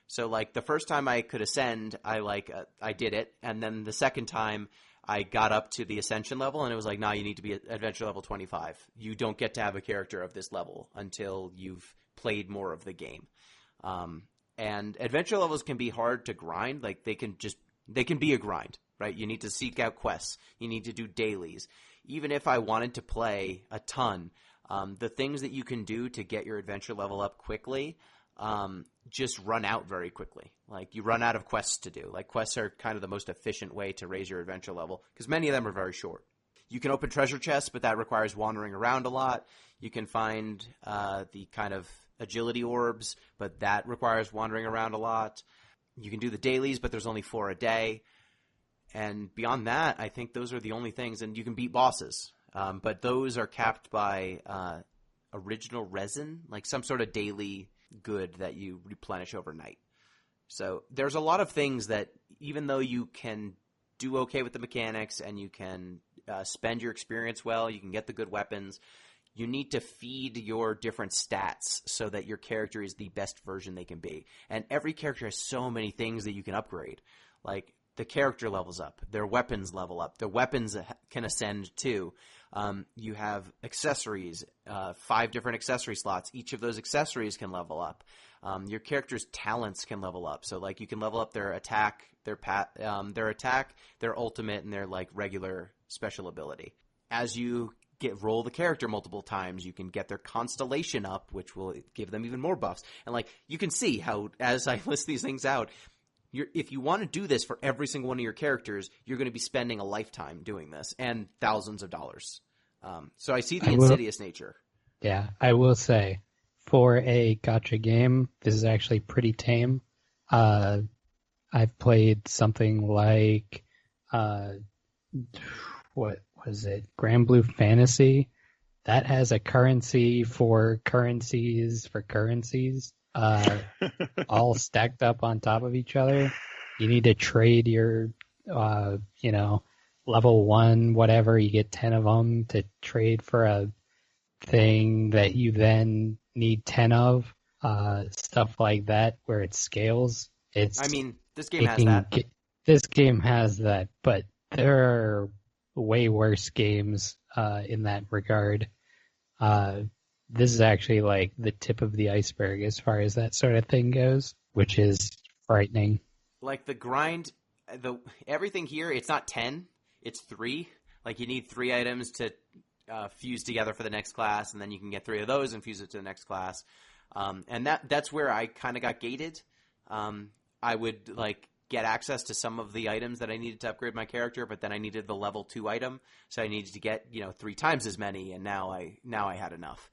So the first time I could ascend, I did it, and then the second time I got up to the ascension level, and it was nah, you need to be at adventure level 25. You don't get to have a character of this level until you've played more of the game. And adventure levels can be hard to grind. They can be a grind, right? You need to seek out quests. You need to do dailies. Even if I wanted to play a ton, the things that you can do to get your adventure level up quickly, just run out very quickly. Like, you run out of quests to do. Like, quests are kind of the most efficient way to raise your adventure level, because many of them are very short. You can open treasure chests, but that requires wandering around a lot. You can find the kind of agility orbs, but that requires wandering around a lot. You can do the dailies, but there's only 4 a day. And beyond that, I think those are the only things. And you can beat bosses, but those are capped by original resin, like some sort of daily good that you replenish overnight. So there's a lot of things that, even though you can do okay with the mechanics and you can spend your experience well, you can get the good weapons, you need to feed your different stats so that your character is the best version they can be. And every character has so many things that you can upgrade. Like, the character levels up, their weapons level up, their weapons can ascend too. You have accessories, 5 different accessory slots. Each of those accessories can level up. Your character's talents can level up. So, like, you can level up their attack, their ultimate, and their, like, regular special ability. As you roll the character multiple times, you can get their constellation up, which will give them even more buffs. And, like, you can see how, as I list these things out, if you want to do this for every single one of your characters, you're going to be spending a lifetime doing this and thousands of dollars. So I see the insidious nature. Yeah, I will say, for a gacha game, this is actually pretty tame. I've played something like, what was it, Grand Blue Fantasy? That has a currency for currencies for currencies. All stacked up on top of each other. You need to trade your, level 1, whatever. You get 10 of them to trade for a thing that you then need 10 of. Stuff like that, where it scales. This game has that. This game has that, but there are way worse games in that regard. This is actually like the tip of the iceberg as far as that sort of thing goes, which is frightening. Like, the grind, everything here, it's not 10, it's 3. Like, you need 3 items to fuse together for the next class, and then you can get 3 of those and fuse it to the next class. And that's where I kind of got gated. I would, like, get access to some of the items that I needed to upgrade my character, but then I needed the level 2 item, so I needed to get 3 times as many, and now I had enough.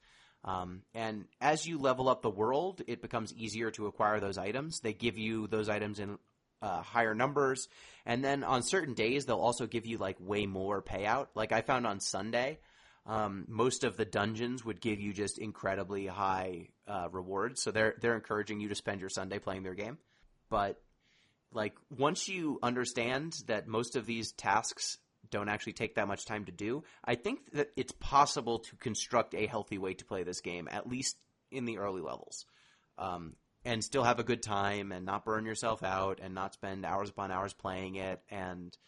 And as you level up the world, it becomes easier to acquire those items. They give you those items in higher numbers, and then on certain days they'll also give you, like, way more payout. Like, I found on Sunday, most of the dungeons would give you just incredibly high rewards, so they're encouraging you to spend your Sunday playing their game. But, like, once you understand that most of these tasks don't actually take that much time to do, I think that it's possible to construct a healthy way to play this game, at least in the early levels, and still have a good time and not burn yourself out and not spend hours upon hours playing it, and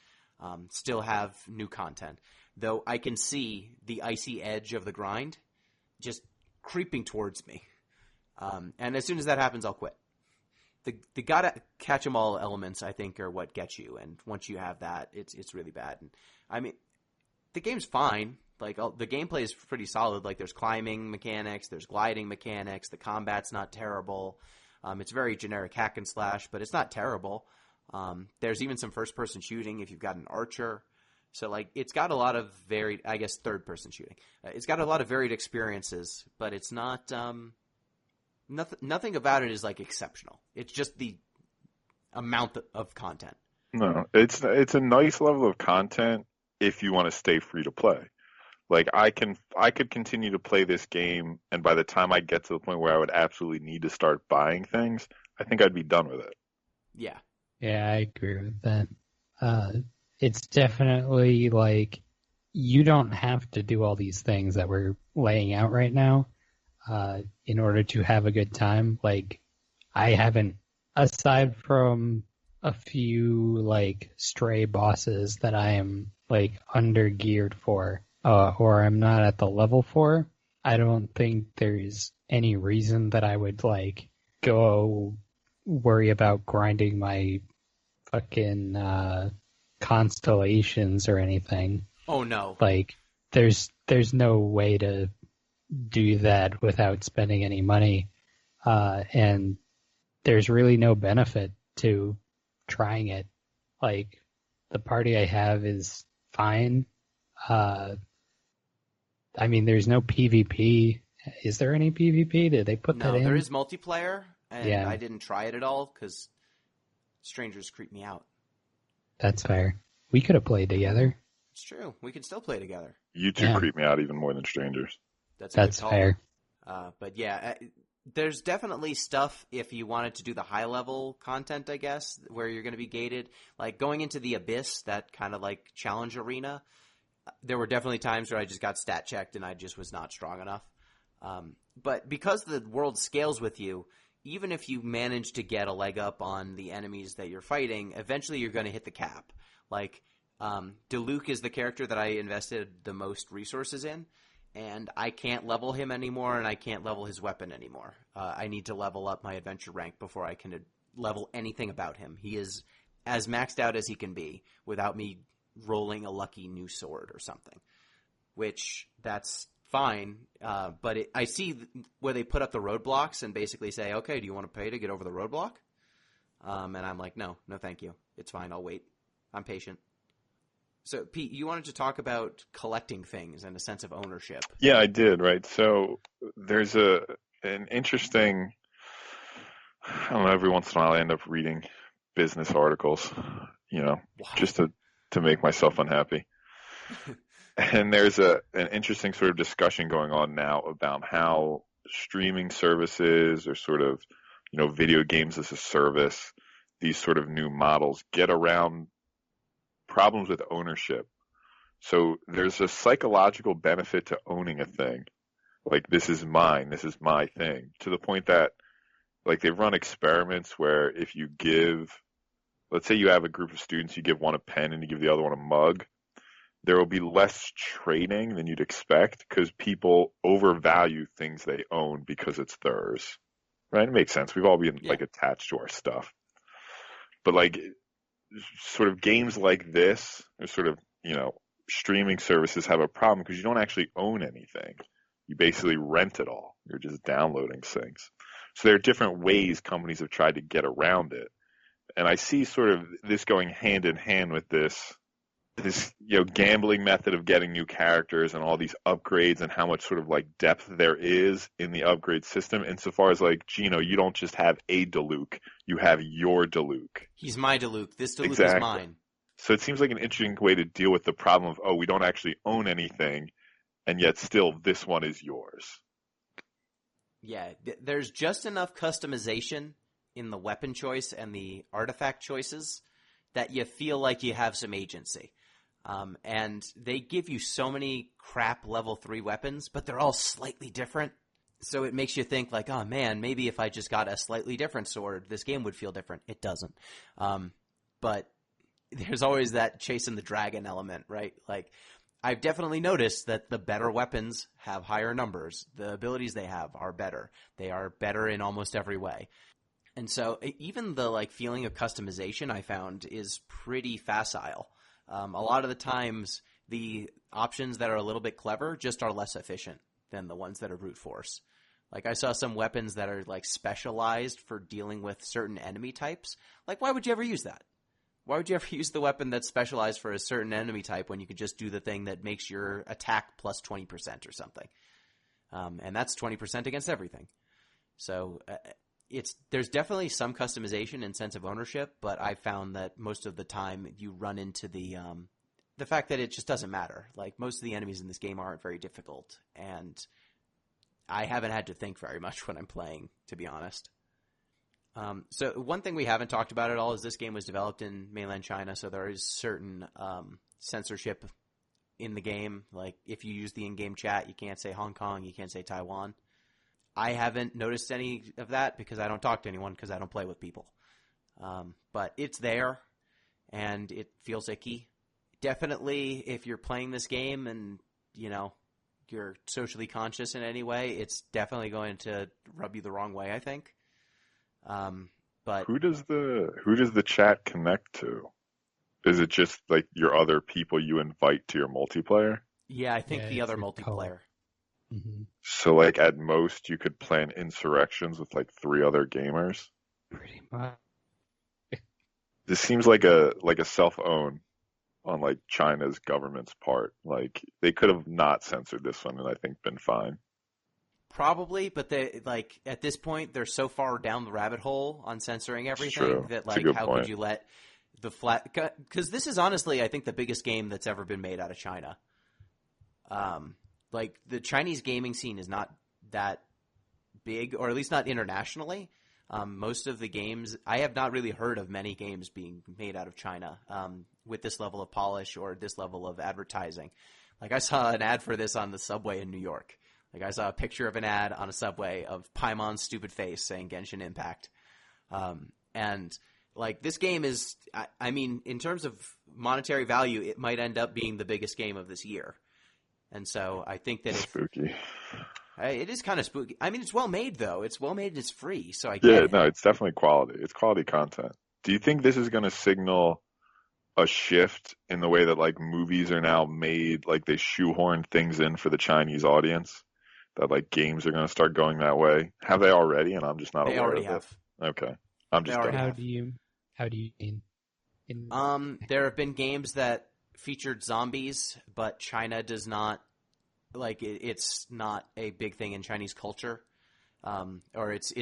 still have new content. Though I can see the icy edge of the grind just creeping towards me. And as soon as that happens, I'll quit. The gotta catch 'em all elements, I think, are what gets you, and once you have that, it's really bad. And, I mean, the game's fine. Like, the gameplay is pretty solid. Like, there's climbing mechanics, there's gliding mechanics, the combat's not terrible. It's very generic hack and slash, but it's not terrible. There's even some first-person shooting if you've got an archer. So, like, it's got a lot of varied, I guess, third-person shooting. It's got a lot of varied experiences, but it's not... Nothing about it is, like, exceptional. It's just the amount of content. No, it's a nice level of content if you want to stay free to play. Like, I could continue to play this game, and by the time I get to the point where I would absolutely need to start buying things, I think I'd be done with it. Yeah. Yeah, I agree with that. It's definitely, like, you don't have to do all these things that we're laying out right now. In order to have a good time. Like, I haven't, aside from a few, like, stray bosses that I am, like, under geared for, or I'm not at the level for, I don't think there's any reason that I would, like, go worry about grinding my fucking constellations or anything. Oh, no. Like, there's no way to do that without spending any money, and there's really no benefit to trying it. Like, the party I have is fine. I mean, there's no PvP. Is there any PvP? Did they put that No, in? there is multiplayer, and Yeah. I didn't try it at all because strangers creep me out. That's fair. We could have played together. It's true. We can still play together. You two Yeah. creep me out even more than strangers. That's That's good call. fair. But yeah, there's definitely stuff if you wanted to do the high level content, I guess, where you're going to be gated. Like going into the Abyss, that kind of like challenge arena, there were definitely times where I just got stat checked and I just was not strong enough. But because the world scales with you, even if you manage to get a leg up on the enemies that you're fighting, eventually you're going to hit the cap. Like, Diluc is the character that I invested the most resources in, and I can't level him anymore, and I can't level his weapon anymore. I need to level up my adventure rank before I can level anything about him. He is as maxed out as he can be without me rolling a lucky new sword or something, which that's fine. But I see where they put up the roadblocks and basically say, okay, do you want to pay to get over the roadblock? And I'm like, no, thank you. It's fine. I'll wait. I'm patient. So, Pete, you wanted to talk about collecting things and a sense of ownership. Yeah, I did, right? So there's an interesting, I don't know, every once in a while I end up reading business articles, Wow. just to make myself unhappy. And there's an interesting sort of discussion going on now about how streaming services or sort of, video games as a service, these sort of new models get around problems with ownership. So there's a psychological benefit to owning a thing. Like, this is mine, this is my thing, to the point that, like, they've run experiments where if you give, let's say you have a group of students, you give one a pen and you give the other one a mug, there will be less trading than you'd expect because people overvalue things they own because it's theirs. Right? It makes sense. We've all been like attached to our stuff. But like sort of games like this, or sort of, streaming services have a problem because you don't actually own anything. You basically rent it all. You're just downloading things. So there are different ways companies have tried to get around it. And I see sort of this going hand in hand with this gambling method of getting new characters and all these upgrades and how much sort of like depth there is in the upgrade system. Insofar as like, Gino, you don't just have a Diluc, you have your Diluc. He's my Diluc. This Diluc Exactly. is mine. So it seems like an interesting way to deal with the problem of, we don't actually own anything, and yet still this one is yours. Yeah, there's just enough customization in the weapon choice and the artifact choices that you feel like you have some agency. And they give you so many crap level 3 weapons, but they're all slightly different. So it makes you think like, oh man, maybe if I just got a slightly different sword, this game would feel different. It doesn't. But there's always that chasing the dragon element, right? Like, I've definitely noticed that the better weapons have higher numbers. The abilities they have are better. They are better in almost every way. And so even the like feeling of customization I found is pretty facile. A lot of the times the options that are a little bit clever just are less efficient than the ones that are brute force. Like, I saw some weapons that are like specialized for dealing with certain enemy types. Like, why would you ever use that? Why would you ever use the weapon that's specialized for a certain enemy type when you could just do the thing that makes your attack plus 20% or something? And that's 20% against everything. So there's definitely some customization and sense of ownership, but I found that most of the time you run into the fact that it just doesn't matter. Like, most of the enemies in this game aren't very difficult, and I haven't had to think very much when I'm playing, to be honest. So one thing we haven't talked about at all is this game was developed in mainland China, so there is certain censorship in the game. Like, if you use the in-game chat, you can't say Hong Kong, you can't say Taiwan. I haven't noticed any of that because I don't talk to anyone because I don't play with people. But it's there, and it feels icky. Definitely, if you're playing this game and, you're socially conscious in any way, it's definitely going to rub you the wrong way, I think. But who does the chat connect to? Is it just like your other people you invite to your multiplayer? Yeah, I think the other multiplayer. Mm-hmm. So like at most you could plan insurrections with like 3 other gamers? Pretty much. This seems like a self-own on like China's government's part. Like they could have not censored this one and I think been fine. Probably, but they like at this point they're so far down the rabbit hole on censoring everything True. that It's a like good how point. could you let the flat because this is honestly I think the biggest game that's ever been made out of China. Like the Chinese gaming scene is not that big, or at least not internationally. Most of the games I have not really heard of many games being made out of China with this level of polish or this level of advertising. Like I saw an ad for this on the subway in New York. Like I saw a picture of an ad on a subway of Paimon's stupid face saying Genshin Impact. And like this game is, I mean, in terms of monetary value, it might end up being the biggest game of this year. And so I think that Spooky. it is kind of spooky. I mean, it's well made though. It's well made and it's free. So I Yeah, get it. no, it's definitely quality. It's quality content. Do you think this is going to signal a shift in the way that like movies are now made? Like they shoehorn things in for the Chinese audience. That like games are going to start going that way. Have they already? And I'm just not They aware already of have. it. Okay, I'm They just already dumb. have. How do you mean? There have been games that featured zombies, but China does not like it, it's not a big thing in Chinese culture, or it's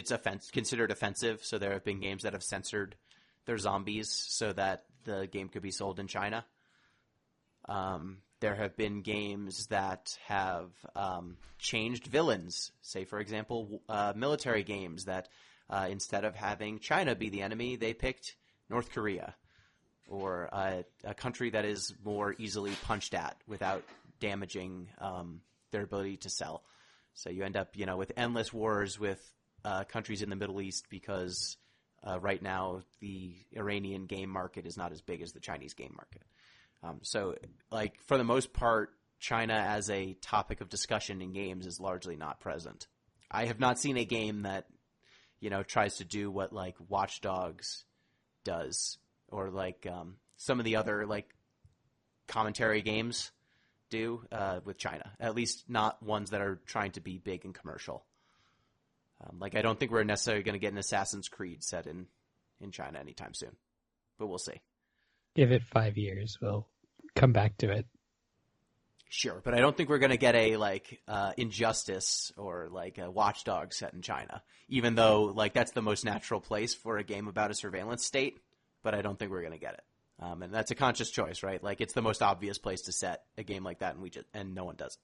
considered offensive. So there have been games that have censored their zombies so that the game could be sold in China. There have been games that have changed villains. Say, for example, military games that instead of having China be the enemy, they picked North Korea, or a country that is more easily punched at without damaging their ability to sell. So you end up, with endless wars with countries in the Middle East because right now the Iranian game market is not as big as the Chinese game market. So, like, for the most part, China as a topic of discussion in games is largely not present. I have not seen a game that, tries to do what, like, Watch Dogs does, or, like, some of the other, like, commentary games do with China. At least not ones that are trying to be big and commercial. Like, I don't think we're necessarily going to get an Assassin's Creed set in China anytime soon. But we'll see. Give it 5 years, we'll come back to it. Sure, but I don't think we're going to get a, like, Injustice or, like, a Watch Dogs set in China, even though, like, that's the most natural place for a game about a surveillance state, but I don't think we're going to get it. And that's a conscious choice, right? Like, it's the most obvious place to set a game like that, and no one does it.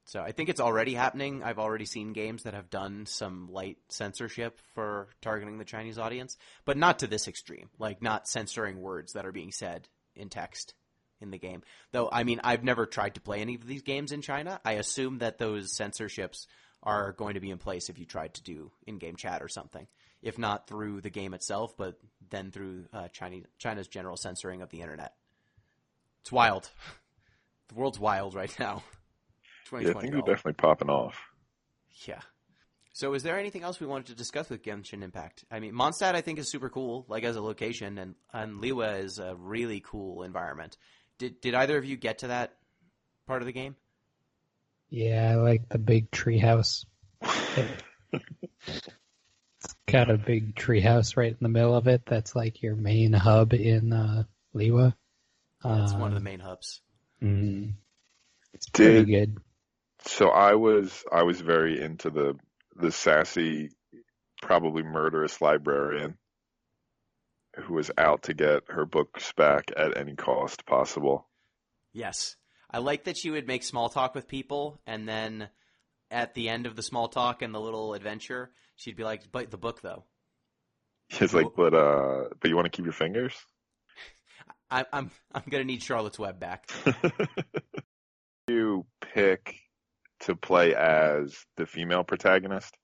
So I think it's already happening. I've already seen games that have done some light censorship for targeting the Chinese audience, but not to this extreme, like not censoring words that are being said in text in the game. Though, I mean, I've never tried to play any of these games in China. I assume that those censorships are going to be in place if you tried to do in-game chat or something, if not through the game itself, but then through China's general censoring of the internet. It's wild. The world's wild right now. Yeah, things are definitely popping off. Yeah. So is there anything else we wanted to discuss with Genshin Impact? I mean, Mondstadt I think is super cool, like as a location, and Liwa is a really cool environment. Did either of you get to that part of the game? Yeah, I like the big treehouse. It's got a big treehouse right in the middle of it. That's like your main hub in Liwa. That's one of the main hubs. It's pretty good. So I was very into the sassy, probably murderous librarian who was out to get her books back at any cost possible. Yes. I like that she would make small talk with people, and then at the end of the small talk and the little adventure, she'd be like, "But the book, though." It's like, but you want to keep your fingers? I'm gonna need Charlotte's Web back. You pick to play as the female protagonist?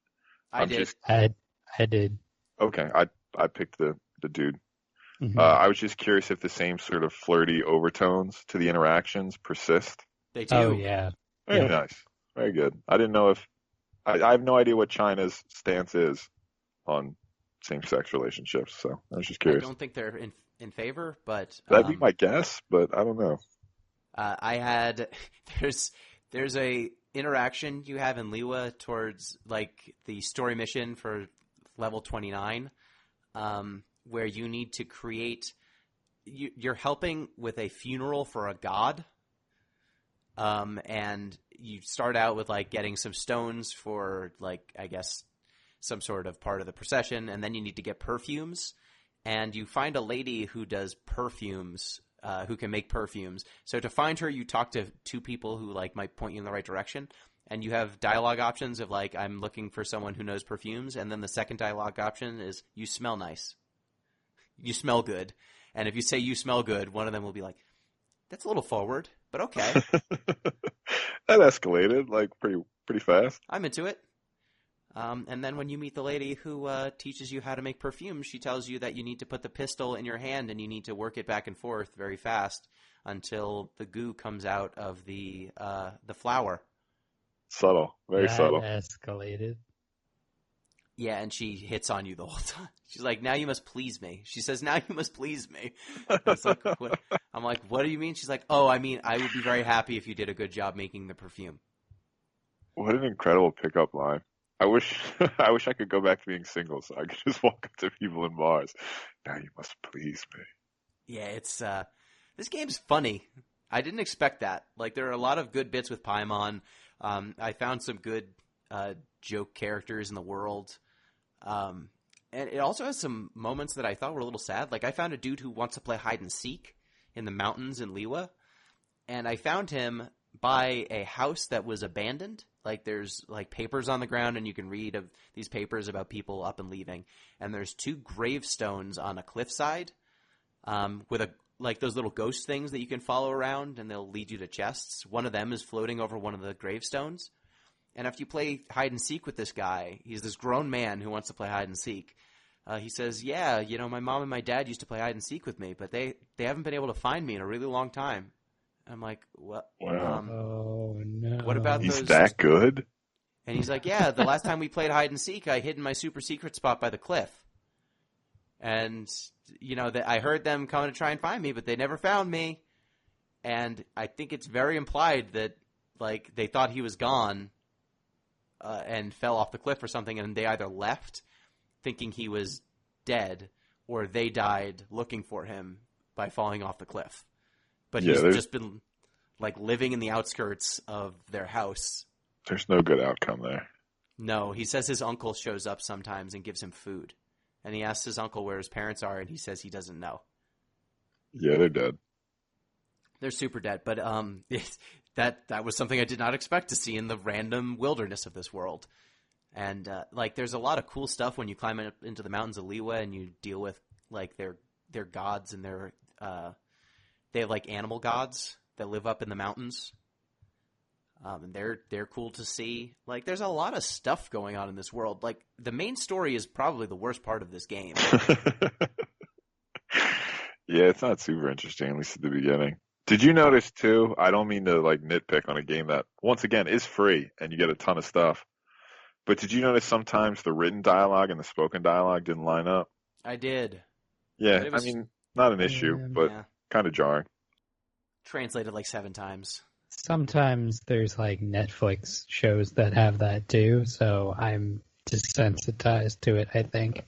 I did. I did. Okay, I picked the dude. Mhm. I was just curious if the same sort of flirty overtones to the interactions persist. They do. Oh, yeah. Very Yep. nice. Very good. I didn't know if I have no idea what China's stance is on same-sex relationships, so I was just I curious. don't think they're in favor, but That'd be my guess, but I don't know. I had there's a interaction you have in Liwa towards like the story mission for level 29 where you need to create. You're helping with a funeral for a god, and you start out with like getting some stones for like I guess some sort of part of the procession, and then you need to get perfumes, and you find a lady who does perfumes. Who can make perfumes. So to find her, you talk to two people who like might point you in the right direction, and you have dialogue options of like, I'm looking for someone who knows perfumes, and then the second dialogue option is, you smell nice. You smell good. And if you say you smell good, one of them will be like, that's a little forward, but okay. That escalated like pretty fast. I'm into it. And then when you meet the lady who teaches you how to make perfume, she tells you that you need to put the pistol in your hand and you need to work it back and forth very fast until the goo comes out of the flower. Subtle, very subtle. Escalated. Yeah, and she hits on you the whole time. She's like, now you must please me. She says, now you must please me. It's like, what? I'm like, what do you mean? She's like, oh, I mean, I would be very happy if you did a good job making the perfume. What an incredible pickup line. I wish I could go back to being single so I could just walk up to people in bars. Now you must please me. Yeah, it's this game's funny. I didn't expect that. Like, there are a lot of good bits with Paimon. I found some good joke characters in the world. And it also has some moments that I thought were a little sad. Like, I found a dude who wants to play hide and seek in the mountains in Liwa. And I found him by a house that was abandoned. Like, there's like papers on the ground, and you can read of these papers about people up and leaving. And there's two gravestones on a cliffside, with like those little ghost things that you can follow around, and they'll lead you to chests. One of them is floating over one of the gravestones. And after you play hide and seek with this guy, he's this grown man who wants to play hide and seek. He says, yeah, you know, my mom and my dad used to play hide and seek with me, but they haven't been able to find me in a really long time. I'm like, what? Wow. Oh, no. What about He's those? that good? And he's like, yeah, the last time we played hide and seek, I hid in my super secret spot by the cliff. And, you know, I heard them coming to try and find me, but they never found me. And I think it's very implied that, like, they thought he was gone and fell off the cliff or something, and they either left thinking he was dead, or they died looking for him by falling off the cliff. But he's just been, like, living in the outskirts of their house. There's no good outcome there. No, he says his uncle shows up sometimes and gives him food. And he asks his uncle where his parents are, and he says he doesn't know. Yeah, they're dead. They're super dead. But that was something I did not expect to see in the random wilderness of this world. And, like, there's a lot of cool stuff when you climb up into the mountains of Liwa and you deal with, like, their gods and their they have, like, animal gods that live up in the mountains. And they're cool to see. Like, there's a lot of stuff going on in this world. Like, the main story is probably the worst part of this game. Yeah, it's not super interesting, at least at the beginning. Did you notice, too, I don't mean to, like, nitpick on a game that, once again, is free, and you get a ton of stuff. But did you notice sometimes the written dialogue and the spoken dialogue didn't line up? I did. Yeah, I mean, not an issue, but kind of jarring. Translated like 7 times. Sometimes there's like Netflix shows that have that too, so I'm desensitized to it, I think.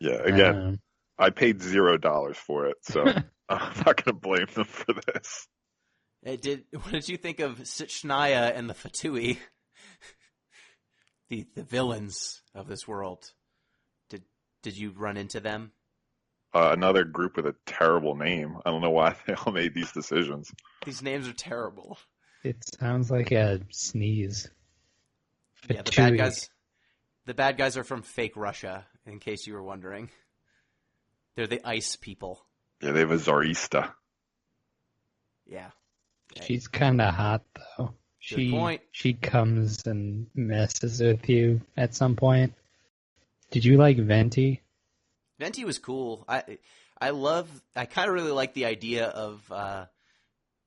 Yeah, again, I paid $0 for it, so I'm not going to blame them for this. What did you think of Sitchnaya and the Fatui? the villains of this world. Did you run into them? Another group with a terrible name. I don't know why they all made these decisions. These names are terrible. It sounds like a sneeze. Yeah, the bad guys are from fake Russia, in case you were wondering. They're the ice people. Yeah, they have a Tsarista. Yeah. She's kind of hot, though. Good point. She comes and messes with you at some point. Did you like Venti? Venti was cool. I kind of really like the idea of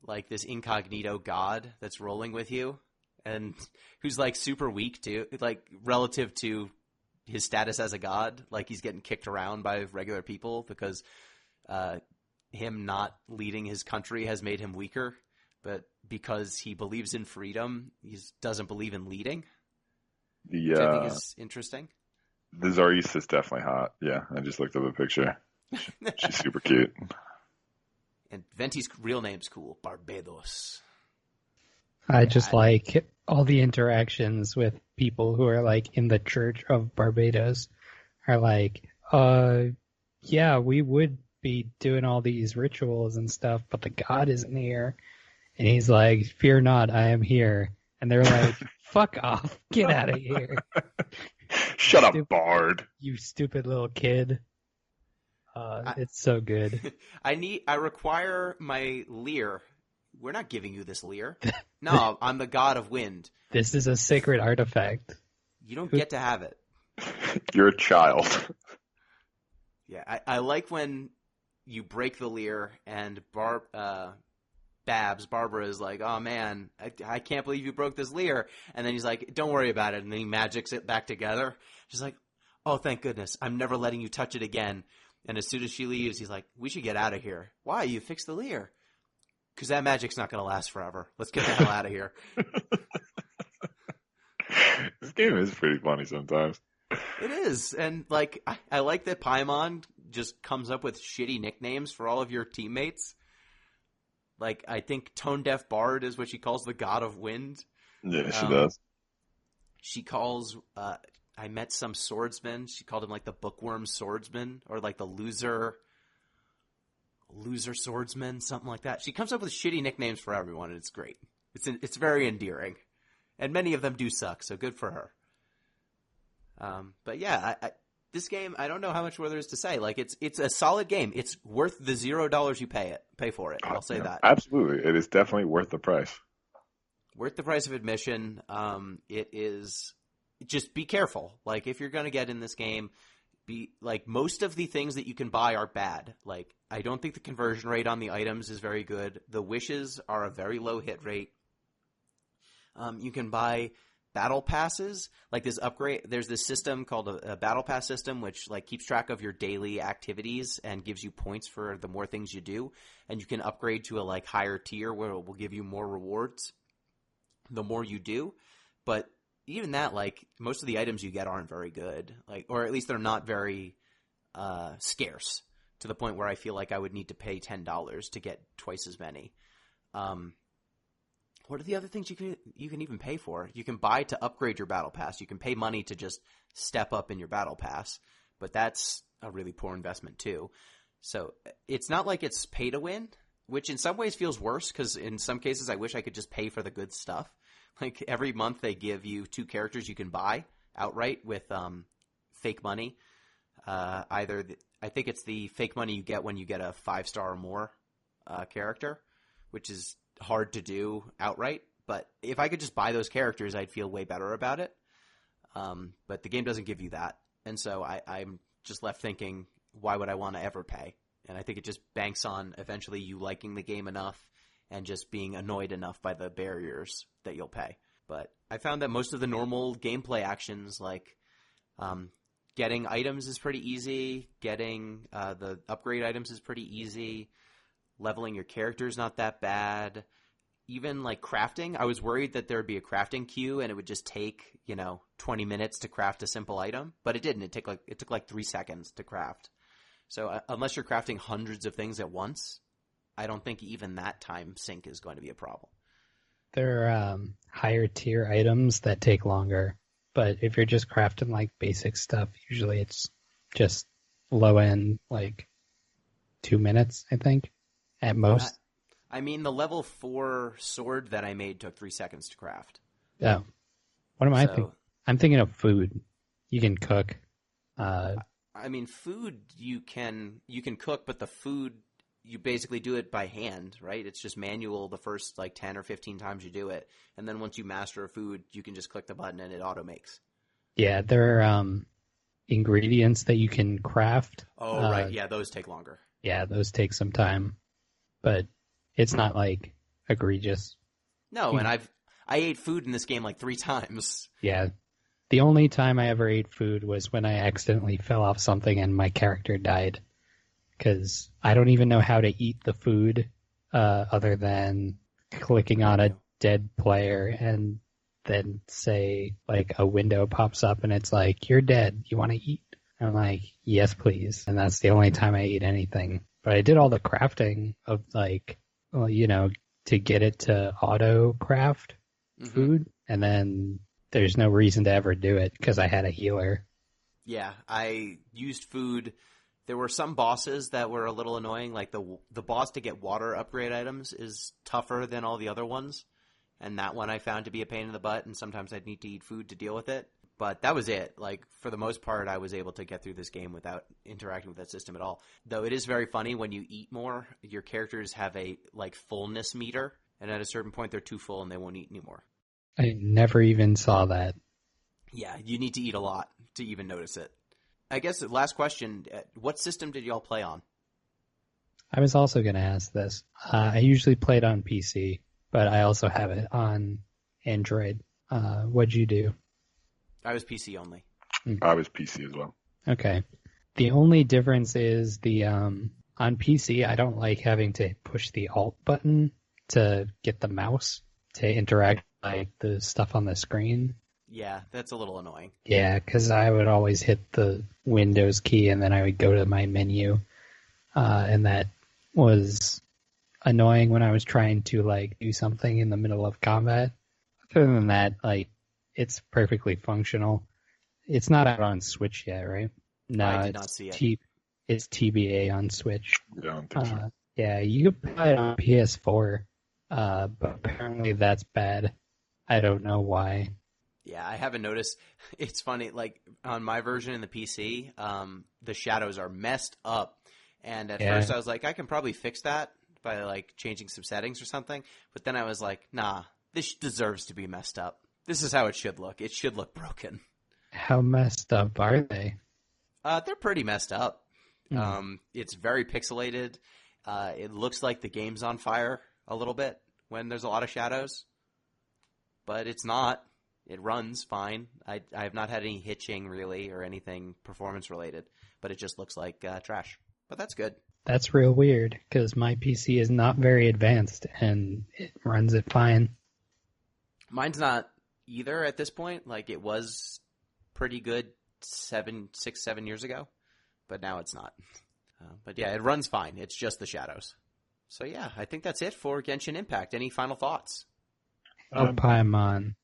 like this incognito god that's rolling with you, and who's like super weak too, like relative to his status as a god. Like he's getting kicked around by regular people because him not leading his country has made him weaker. But because he believes in freedom, he doesn't believe in leading. Which I think is interesting. The Zarisa is definitely hot. Yeah, I just looked up a picture. She's super cute. And Venti's real name's cool, Barbados. I just like all the interactions with people who are like in the Church of Barbados are like, yeah, we would be doing all these rituals and stuff, but the god isn't here. And he's like, fear not, I am here. And they're like, fuck off, get out of here. Shut up, Bard. You stupid little kid. It's so good. I require my Lear. We're not giving you this Lear. No, I'm the god of wind. This is a sacred artifact. You don't get to have it. You're a child. Yeah, I like when you break the Lear and Barbara is like, oh man, I can't believe you broke this Lear. And then he's like, don't worry about it. And then he magics it back together. She's like, oh, thank goodness. I'm never letting you touch it again. And as soon as she leaves, he's like, we should get out of here. Why? You fixed the Lear. Because that magic's not going to last forever. Let's get the hell out of here. This game is pretty funny sometimes. It is. And like, I like that Paimon just comes up with shitty nicknames for all of your teammates. Like, I think Tone Deaf Bard is what she calls the God of Wind. Yeah, she does. She calls, I met some swordsman. She called him like the bookworm swordsman or like the loser swordsman, something like that. She comes up with shitty nicknames for everyone, and it's great. It's very endearing. And many of them do suck, so good for her. But yeah, this game, I don't know how much more there is to say. Like, it's a solid game. It's worth the $0 you pay for it. I'll say that. Absolutely. It is definitely worth the price. Worth the price of admission. It is. Just be careful. Like, if you're going to get in this game, most of the things that you can buy are bad. Like, I don't think the conversion rate on the items is very good. The wishes are a very low hit rate. You can buy battle passes, like this upgrade. There's this system called a battle pass system, which like keeps track of your daily activities and gives you points for the more things you do. And you can upgrade to a like higher tier where it will give you more rewards the more you do. But even that, like, most of the items you get aren't very good, like, or at least they're not very scarce to the point where I feel like I would need to pay $10 to get twice as many. What are the other things you can even pay for? You can buy to upgrade your battle pass. You can pay money to just step up in your battle pass, but that's a really poor investment too. So it's not like it's pay to win, which in some ways feels worse because in some cases I wish I could just pay for the good stuff. Like every month they give you 2 characters you can buy outright with fake money. I think it's the fake money you get when you get a 5-star or more character, which is hard to do outright. But if I could just buy those characters, I'd feel way better about it. But the game doesn't give you that. And so I'm just left thinking, why would I want to ever pay? And I think it just banks on eventually you liking the game enough and just being annoyed enough by the barriers that you'll pay. But I found that most of the normal gameplay actions, like getting items is pretty easy, getting the upgrade items is pretty easy, leveling your character is not that bad. Even like crafting, I was worried that there would be a crafting queue and it would just take, 20 minutes to craft a simple item, but it didn't. It took like 3 seconds to craft. So unless you're crafting hundreds of things at once, I don't think even that time sink is going to be a problem. There are higher tier items that take longer, but if you're just crafting like basic stuff, usually it's just low end, like 2 minutes, I think, at most. I mean, the level 4 sword that I made took 3 seconds to craft. Oh. What am I thinking? I'm thinking of food. You can cook. I mean, food you can cook, but the food, you basically do it by hand, right? It's just manual the first like 10 or 15 times you do it. And then once you master a food, you can just click the button and it auto makes. Yeah, there are ingredients that you can craft. Oh, right. Yeah, those take longer. Yeah, those take some time. But it's not like egregious. No, and I ate food in this game like 3 times. Yeah. The only time I ever ate food was when I accidentally fell off something and my character died. Because I don't even know how to eat the food other than clicking on a dead player and then say like a window pops up and it's like, you're dead, you want to eat? And I'm like, yes, please. And that's the only time I eat anything. But I did all the crafting of like, well, to get it to auto craft food. And then there's no reason to ever do it because I had a healer. Yeah, I used food. There were some bosses that were a little annoying. Like the boss to get water upgrade items is tougher than all the other ones. And that one I found to be a pain in the butt. And sometimes I'd need to eat food to deal with it. But that was it. Like, for the most part, I was able to get through this game without interacting with that system at all. Though it is very funny when you eat more, your characters have a, like, fullness meter. And at a certain point, they're too full and they won't eat anymore. I never even saw that. Yeah, you need to eat a lot to even notice it. I guess the last question, what system did y'all play on? I was also going to ask this. I usually play it on PC, but I also have it on Android. What'd you do? I was PC only. I was PC as well. Okay. The only difference is on PC, I don't like having to push the Alt button to get the mouse to interact with like the stuff on the screen. Yeah, that's a little annoying. Yeah, because I would always hit the Windows key and then I would go to my menu. And that was annoying when I was trying to like do something in the middle of combat. Other than that, like, it's perfectly functional. It's not out on Switch yet, right? No, I did not see it. It's TBA on Switch. Yeah, I don't think so. Yeah, you could play it on PS4, but apparently that's bad. I don't know why. Yeah, I haven't noticed. It's funny, like, on my version in the PC, the shadows are messed up. And at first I was like, I can probably fix that by, like, changing some settings or something. But then I was like, nah, this deserves to be messed up. This is how it should look. It should look broken. How messed up are they? They're pretty messed up. It's very pixelated. It looks like the game's on fire a little bit when there's a lot of shadows. But it's not. It runs fine. I have not had any hitching, really, or anything performance-related. But it just looks like trash. But that's good. That's real weird, because my PC is not very advanced, and it runs it fine. Mine's not either at this point. Like, it was pretty good 7 years ago, but now it's not. But yeah, it runs fine. It's just the shadows. So yeah, I think that's it for Genshin Impact. Any final thoughts? Paimon.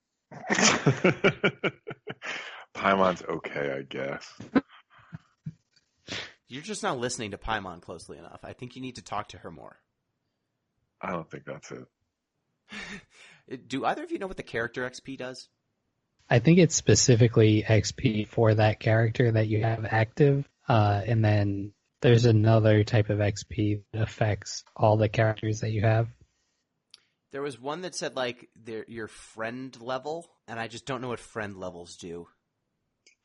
Paimon's okay, I guess. You're just not listening to Paimon closely enough. I think you need to talk to her more. I don't think that's it. Do either of you know what the character XP does? I think it's specifically XP for that character that you have active, and then there's another type of XP that affects all the characters that you have. There was one that said, like, your friend level, and I just don't know what friend levels do.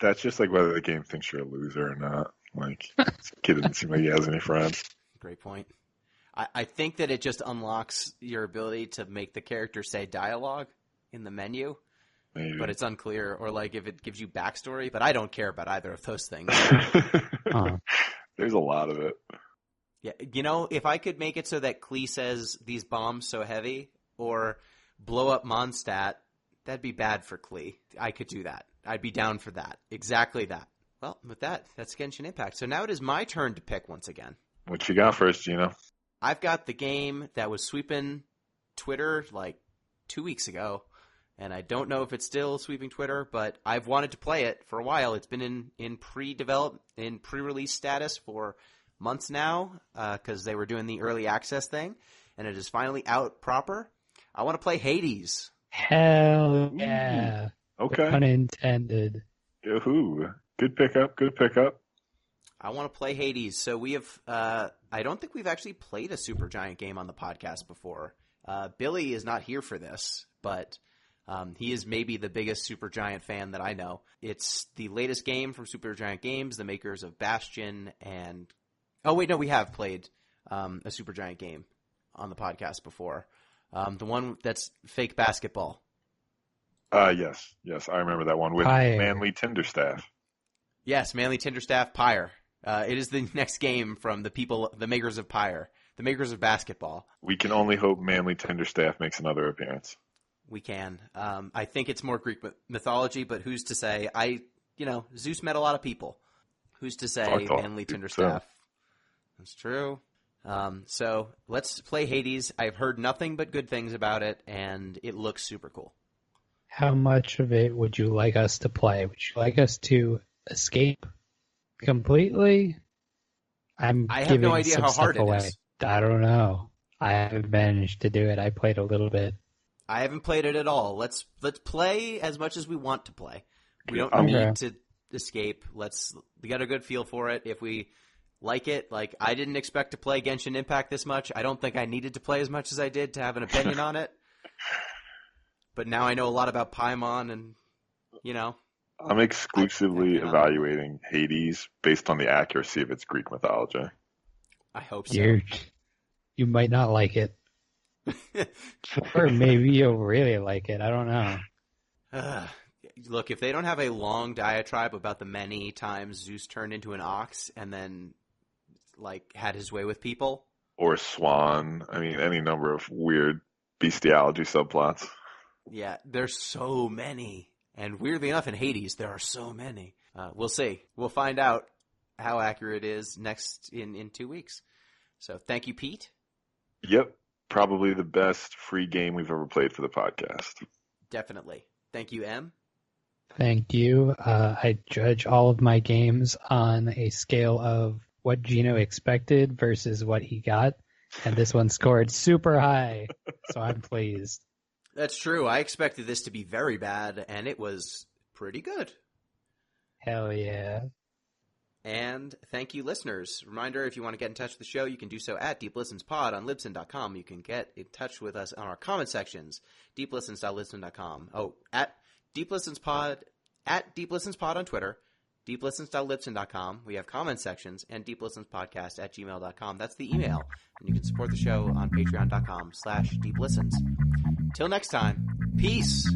That's just like whether the game thinks you're a loser or not. Like, this kid doesn't seem like he has any friends. Great point. I think that it just unlocks your ability to make the character say dialogue in the menu. Maybe. But it's unclear, or like if it gives you backstory, but I don't care about either of those things. There's a lot of it. Yeah, you know, if I could make it so that Clee says these bombs so heavy, or blow up Mondstadt, that'd be bad for Clee. I could do that. I'd be down for that. Exactly that. Well, with that, that's Genshin Impact. So now it is my turn to pick once again. What you got first, Gino? I've got the game that was sweeping Twitter like 2 weeks ago. And I don't know if it's still sweeping Twitter, but I've wanted to play it for a while. It's been in pre-release status for months now, because they were doing the early access thing, and it is finally out proper. I want to play Hades. Hell yeah. Okay. Unintended. Yahoo. Good pickup. Good pickup. I want to play Hades. So we have, I don't think we've actually played a Supergiant game on the podcast before. Billy is not here for this, but he is maybe the biggest Supergiant fan that I know. It's the latest game from Supergiant Games, the makers of Bastion and... Oh, wait, no, we have played a Supergiant game on the podcast before. The one that's fake basketball. Yes, I remember that one with Manly Tinderstaff. Yes, Manly Tinderstaff, Pyre. It is the next game from the makers of Pyre, the makers of basketball. We can only hope Manly Tinderstaff makes another appearance. we can. I think it's more Greek mythology, but who's to say? Zeus met a lot of people. Who's to say Manly Tinderstaff? That's true. So let's play Hades. I've heard nothing but good things about it, and it looks super cool. How much of it would you like us to play? Would you like us to escape completely? I have no idea how hard it is. I don't know. I haven't managed to do it. I played a little bit. I haven't played it at all. Let's play as much as we want to play. We don't need to escape. We got a good feel for it. If we like it, I didn't expect to play Genshin Impact this much. I don't think I needed to play as much as I did to have an opinion on it. But now I know a lot about Paimon and, I'm exclusively evaluating Hades based on the accuracy of its Greek mythology. I hope so. You might not like it. Or maybe you'll really like it. I don't know. Look, if they don't have a long diatribe about the many times Zeus turned into an ox and then, had his way with people. Or swan. I mean, any number of weird bestiality subplots. Yeah, there's so many. And weirdly enough, in Hades, there are so many. We'll see. We'll find out how accurate it is next in 2 weeks. So thank you, Pete. Yep. Probably the best free game we've ever played for the podcast. Definitely. Thank you, M. Thank you. I judge all of my games on a scale of what Gino expected versus what he got. And this one scored super high. So I'm pleased. That's true. I expected this to be very bad, and it was pretty good. Hell yeah. And thank you, listeners. Reminder, if you want to get in touch with the show, you can do so at deeplistenspod on libsyn.com. You can get in touch with us on our comment sections, deeplistens.libsyn.com. Oh, at deeplistenspod, at deeplistenspod on Twitter, deeplistens.libsyn.com. We have comment sections, and deeplistenspodcast@gmail.com. That's the email. And you can support the show on patreon.com/deeplistens. Till next time, peace.